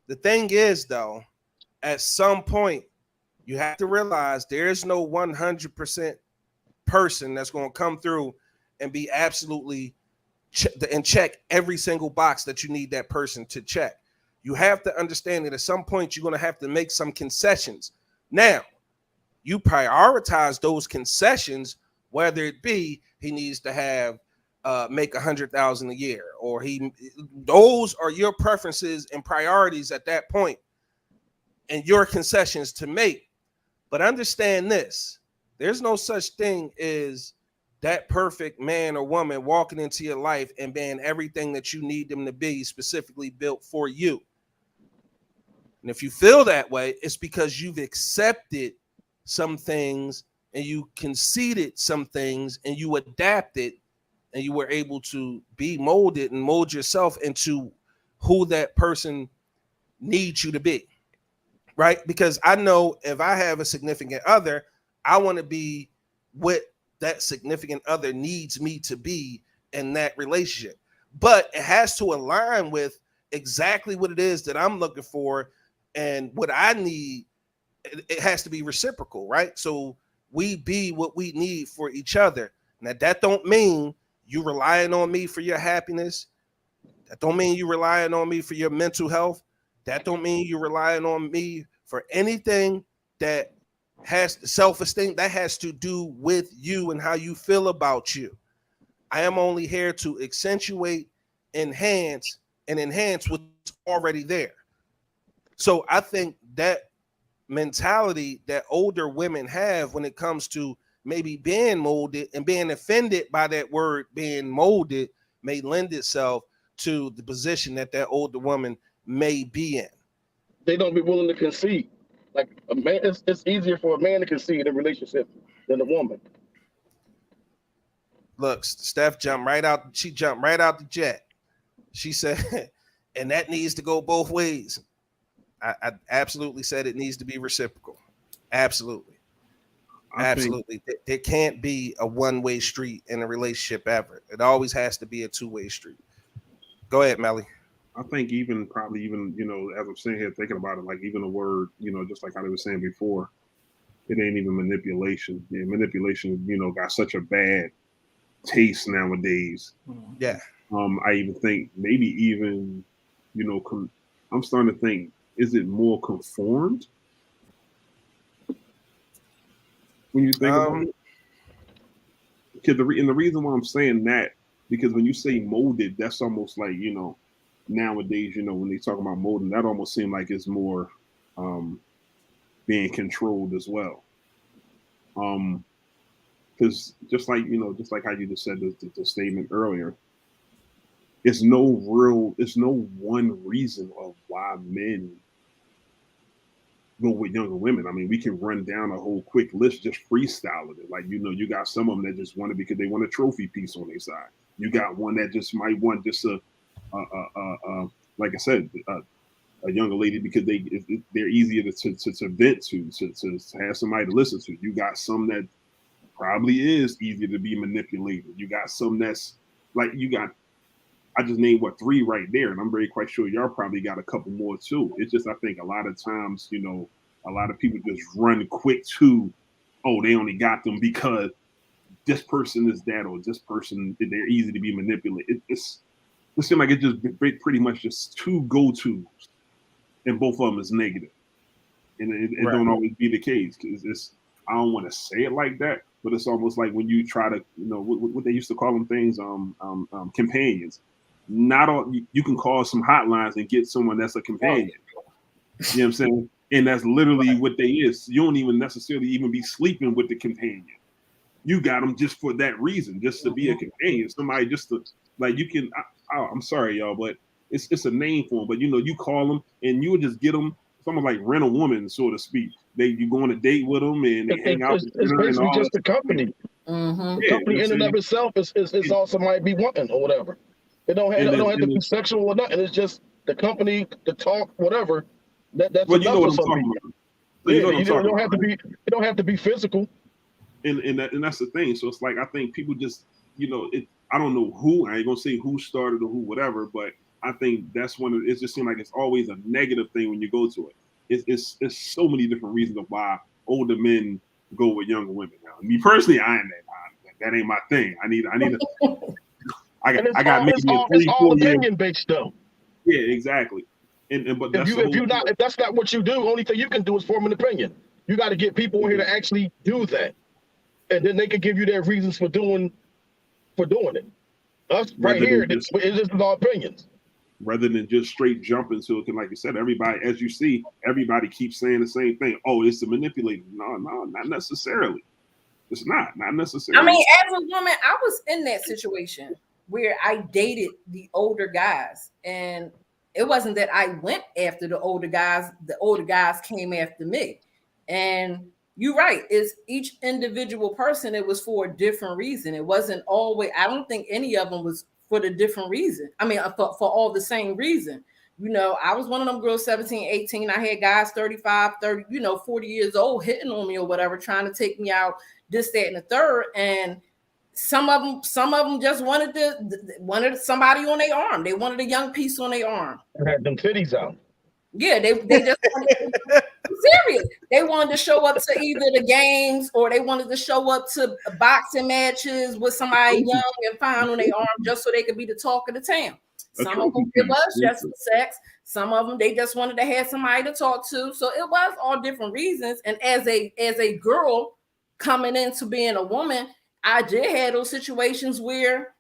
The thing is, though, at some point, you have to realize there is no 100% person that's going to come through and be absolutely and check every single box that you need that person to check. You have to understand that at some point you're going to have to make some concessions. Now, you prioritize those concessions, whether it be he needs to have make $100,000 a year, or those are your preferences and priorities at that point, and your concessions to make. But understand this: there's no such thing as that perfect man or woman walking into your life and being everything that you need them to be, specifically built for you. And if you feel that way, it's because you've accepted some things and you conceded some things and you adapted and you were able to be molded and mold yourself into who that person needs you to be, right? Because I know if I have a significant other, I want to be what that significant other needs me to be in that relationship. But it has to align with exactly what it is that I'm looking for and what I need. It has to be reciprocal, right? So we be what we need for each other. Now, that don't mean you relying on me for your happiness. That don't mean you relying on me for your mental health. That don't mean you relying on me for anything that has self-esteem. That has to do with you and how you feel about you. I am only here to accentuate, enhance what's already there. So I think that mentality that older women have when it comes to maybe being molded and being offended by that word being molded may lend itself to the position that older woman may be in. They don't be willing to concede. Like a man, it's easier for a man to concede in a relationship than a woman. Look, Steph jumped right out. She jumped right out the jet. She said, and that needs to go both ways. I absolutely said it needs to be reciprocal. Absolutely. Absolutely. There can't be a one-way street in a relationship ever. It always has to be a two-way street. Go ahead, Melly. I think probably even, as I'm sitting here thinking about it, like even a word, just like I was saying before, it ain't even manipulation. Yeah, manipulation, got such a bad taste nowadays. Yeah. I even think maybe even, I'm starting to think, is it more conformed? When you think about it? Because the reason why I'm saying that, because when you say molded, that's almost like, nowadays, when they talk about molding, that almost seems like it's more being controlled as well. Because just like how you just said the statement earlier, it's no one reason of why men go with younger women. I mean, we can run down a whole quick list, just freestyling it. Like, you got some of them that just want it because they want a trophy piece on their side. You got one that just might want just like I said, a younger lady because they're easier to vent to have somebody to listen to. You got some that probably is easier to be manipulated. You got some that's like I just named 3 right there, and I'm very quite sure y'all probably got a couple more too. It's just I think a lot of times, a lot of people just run quick to, oh, they only got them because this person is that, or this person, they're easy to be manipulated. It seems like it's just pretty much just 2 go-tos, and both of them is negative. And it right. Don't always be the case, because I don't want to say it like that, but it's almost like when you try to, what they used to call them things, companions. Not all, you can call some hotlines and get someone that's a companion. You know what I'm saying? And that's literally right. What they is. You don't even necessarily even be sleeping with the companion. You got them just for that reason, just to be a companion. Somebody just to, like, you can, I'm sorry, y'all, but it's a name for them. But, you call them and you would just get them, someone like rent a woman, so to speak. You go on a date with them and they hang out. It's basically just the company. Mm-hmm. The company in and of itself is all somebody be wanting or whatever. It don't have to be sexual or nothing. It's just the company, the talk, whatever. That's enough for some people. It don't have to be physical. And that's the thing. So it's like I think people just, I don't know who. I ain't gonna say who started or who whatever, but I think that's one of it. Just seems like it's always a negative thing when you go to it. It's so many different reasons of why older men go with younger women now. Me personally, that ain't my thing. I got maybe it's all opinion based though. Yeah, exactly. But that's if that's not what you do, only thing you can do is form an opinion. You got to get people in here to actually do that, and then they can give you their reasons for doing it. Us right here, it's just our opinions. Rather than just straight jump into it, like you said, everybody, as you see, everybody keeps saying the same thing. Oh, it's the manipulating. No, not necessarily. It's not necessarily. I mean, as a woman, I was in that situation where I dated the older guys, and it wasn't that I went after the older guys. The older guys came after me. And you're right. It's each individual person. It was for a different reason. It wasn't always, I don't think any of them was for the different reason. I mean, for all the same reason. You know, I was one of them girls, 17, 18. I had guys 35, 30, 40 years old hitting on me or whatever, trying to take me out, this, that, and the third. And some of them just wanted somebody on their arm. They wanted a young piece on their arm. They had them titties out. Yeah, they just serious. They wanted to show up to either the games or they wanted to show up to boxing matches with somebody young and fine on their arm just so they could be the talk of the town. Some of them, it was just for sex. Some of them, they just wanted to have somebody to talk to. So it was all different reasons. And as a girl coming into being a woman, I did have those situations where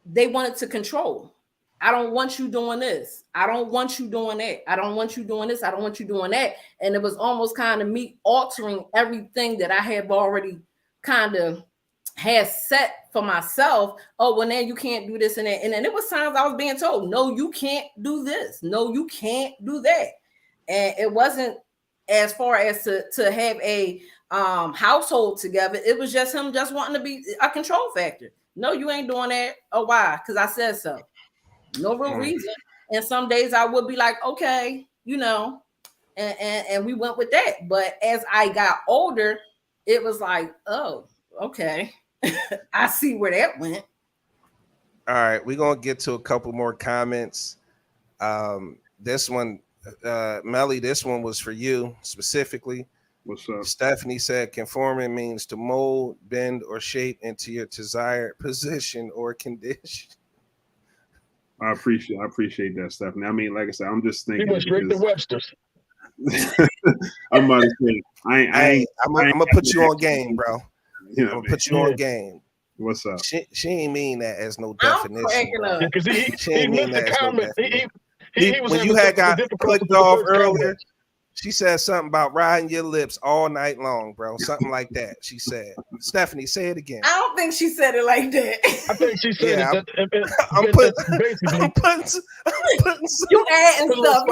they wanted to control. I don't want you doing this. I don't want you doing that. I don't want you doing this. I don't want you doing that. And it was almost kind of me altering everything that I have already kind of had set for myself. Oh, well, now you can't do this and that. And then it was times I was being told, no, you can't do this. No, you can't do that. And it wasn't as far as to have a household together. It was just him just wanting to be a control factor. No, you ain't doing that. Oh, why? Because I said so. No real reason. And some days I would be like, okay, and we went with that. But as I got older, it was like, oh, okay. I see where that went. All right, we're gonna get to a couple more comments. This one, Melly, this one was for you specifically. What's up? Stephanie said conforming means to mold, bend, or shape into your desired position or condition. I appreciate that, Stephanie. I mean, like I said, I'm just thinking. He went straight to Webster's. I'm about to say, I'm gonna put you on game, bro. I'm gonna put you on game. What's up? She ain't mean that as no definition. Because he missed the comment. He was when you had got clicked off earlier. She said something about riding your lips all night long, bro. Something like that. She said, Stephanie, say it again. I don't think she said it like that. I think she said I'm putting some, you adding stuff.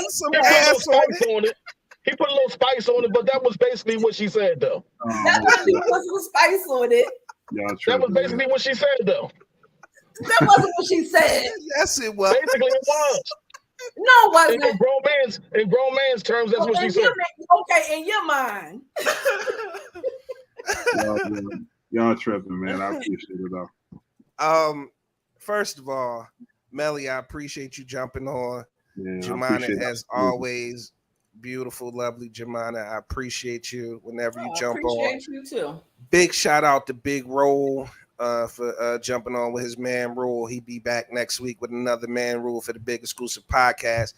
Some ass on it. He put a little spice on it, but that was basically what she said, though. That wasn't put some spice on it. That was basically what she said, though. That wasn't what she said. Yes, it was. Basically, it was. No, it wasn't. In grown man's terms, that's what she said. Okay, in your mind. Y'all tripping, man. I appreciate it though. First of all, Melly, I appreciate you jumping on. Yeah, Jemina, as always, beautiful, lovely Jemina. I appreciate you whenever you jump on. I appreciate you too. Big shout out to Big Roll for jumping on with his Man Rule. He'll be back next week with another Man Rule for the Big Exclusive Podcast.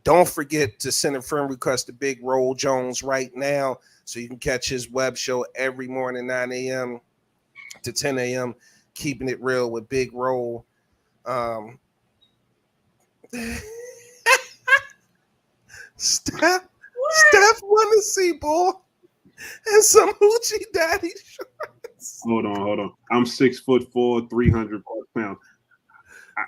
Don't forget to send a friend request to Big Roll Jones right now so you can catch his web show every morning, 9 a.m. to 10 a.m. Keeping it real with Big Roll. Steph want to see ball and some hoochie daddy shorts. Hold on. I'm 6'4", 300 pounds.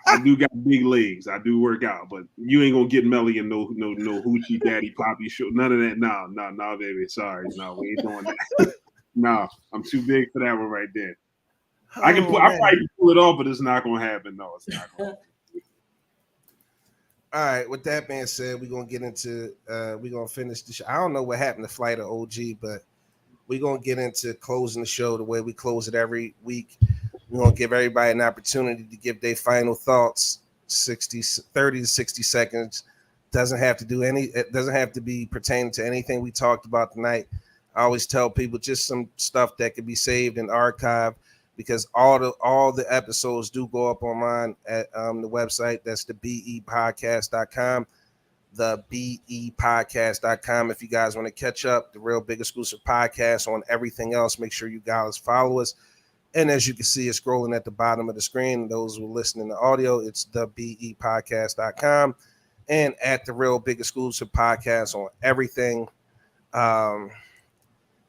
I do got big legs. I do work out, but you ain't gonna get Melly and no hoochie daddy poppy short. None of that. No, baby. Sorry, no, we ain't doing that. No, I'm too big for that one right there. I probably can pull it off, but it's not gonna happen. No, it's not gonna happen. All right, with that being said, we're gonna get into we're gonna finish the show. I don't know what happened to Flight of OG, but we're gonna get into closing the show the way we close it every week. We're gonna give everybody an opportunity to give their final thoughts, 30 to 60 seconds. It doesn't have to be pertaining to anything we talked about tonight. I always tell people just some stuff that could be saved and archived, because all the episodes do go up online at the website. That's the bepodcast.com. The bepodcast.com. If you guys want to catch up, the Real Big Exclusive Podcast on everything else, make sure you guys follow us. And as you can see, it's scrolling at the bottom of the screen. Those who are listening to audio, it's the bepodcast.com and at the Real Big Exclusive Podcast on everything.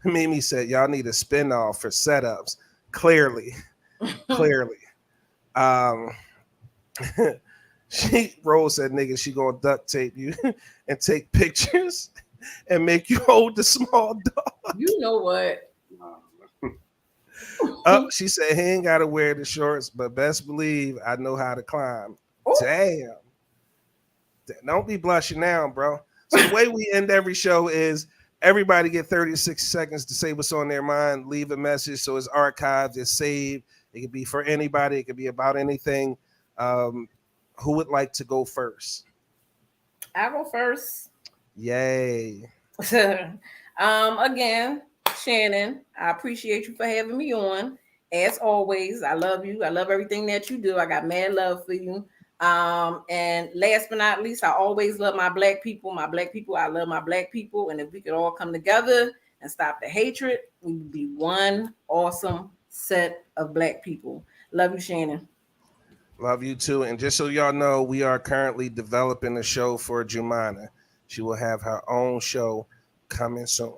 Mimi said, y'all need a spinoff for setups. Clearly. Rose said, nigga, she gonna duct tape you and take pictures and make you hold the small dog. You know what? She said he ain't gotta wear the shorts, but best believe I know how to climb. Ooh. Damn. Don't be blushing now, bro. So the way we end every show is everybody get 36 seconds to say what's on their mind, leave a message so it's archived, it's saved. It could be for anybody, it could be about anything. Who would like to go first? I go first. Yay. Again, Shannon, I appreciate you for having me on. As always, I love you. I love everything that you do. I got mad love for you. And last but not least, I always love my black people. I love my black people. And if we could all come together and stop the hatred, we would be one awesome set of black people. Love you, Shannon. Love you too. And just so y'all know, we are currently developing a show for Jumana. She will have her own show coming soon.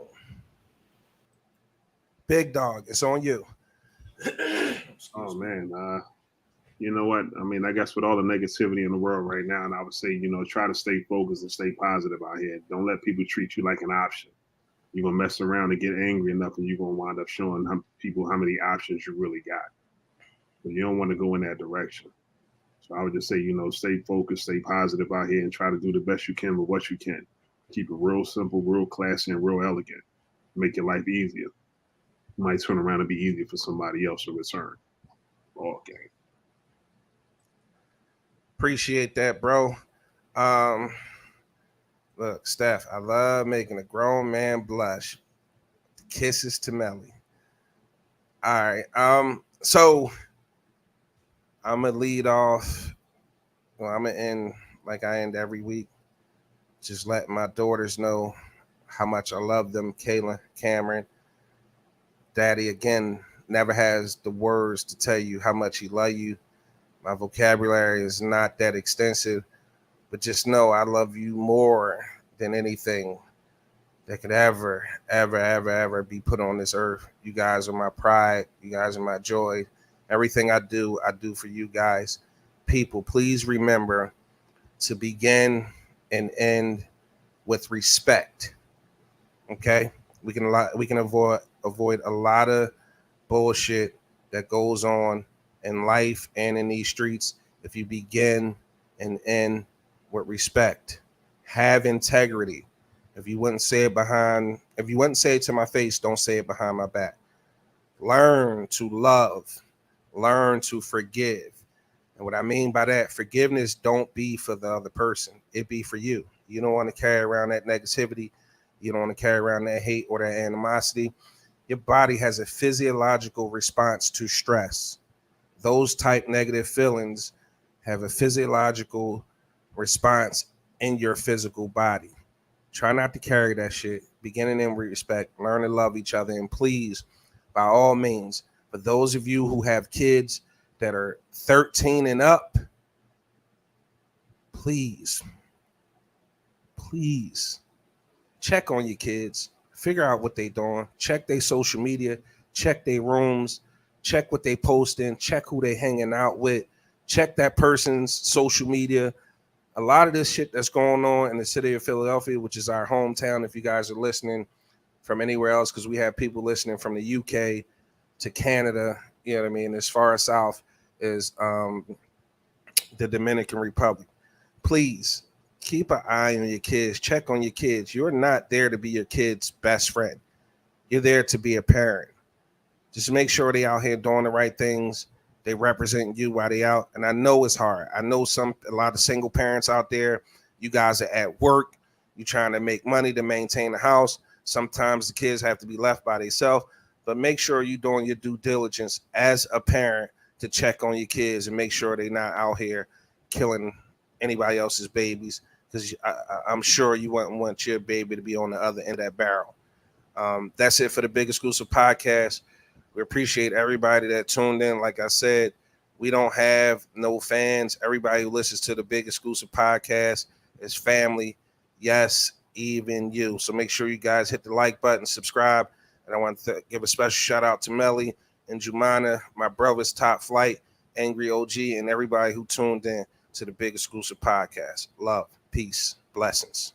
Big Dog, it's on you. Oh man, you know what? I mean, I guess with all the negativity in the world right now, and I would say, try to stay focused and stay positive out here. Don't let people treat you like an option. You're gonna mess around and get angry enough, and you're gonna wind up showing people how many options you really got. But you don't want to go in that direction. So I would just say, stay focused, stay positive out here, and try to do the best you can with what you can. Keep it real simple, real classy, and real elegant. Make your life easier. It might turn around and be easier for somebody else to return. Okay. Appreciate that, bro. Look, Steph, I love making a grown man blush. Kisses to Melly. All right. So I'm gonna lead off. Well, I'm gonna end like I end every week. Just letting my daughters know how much I love them. Kayla, Cameron, Daddy, again, never has the words to tell you how much he love you. My vocabulary is not that extensive, but just know I love you more than anything that could ever be put on this earth. You guys are my pride. You guys are my joy. Everything I do for you guys. People, please remember to begin and end with respect. Okay? We can avoid a lot of bullshit that goes on in life and in these streets if you begin and end with respect. Have integrity. If you wouldn't say it to my face, don't say it behind my back. Learn to love. Learn to forgive. And what I mean by that, forgiveness don't be for the other person. It be for you. You don't want to carry around that negativity. You don't want to carry around that hate or that animosity. Your body has a physiological response to stress. Those type negative feelings have a physiological response in your physical body. Try not to carry that shit. Beginning in respect. Learn to love each other. And please, by all means, for those of you who have kids that are 13 and up, please check on your kids. Figure out what they're doing. Check their social media. Check their rooms. Check what they posting. Check who they hanging out with. Check that person's social media. A lot of this shit that's going on in the city of Philadelphia, which is our hometown, if you guys are listening from anywhere else, because we have people listening from the UK to Canada, you know what I mean, as far as south is the Dominican Republic. Please keep an eye on your kids. Check on your kids. You're not there to be your kid's best friend. You're there to be a parent. Just make sure they out here doing the right things. They represent you while they out. And I know it's hard. I know a lot of single parents out there, you guys are at work. You're trying to make money to maintain the house. Sometimes the kids have to be left by themselves. But make sure you're doing your due diligence as a parent to check on your kids and make sure they're not out here killing anybody else's babies. Because I'm sure you wouldn't want your baby to be on the other end of that barrel. That's it for the Big Exclusive Podcast. We appreciate everybody that tuned in. Like I said, we don't have no fans. Everybody who listens to the Big Exclusive Podcast is family. Yes, even you. So make sure you guys hit the like button, subscribe. And I want to give a special shout out to Melly and Jumana, my brothers, Top Flight, Angry OG, and everybody who tuned in to the Big Exclusive Podcast. Love, peace, blessings.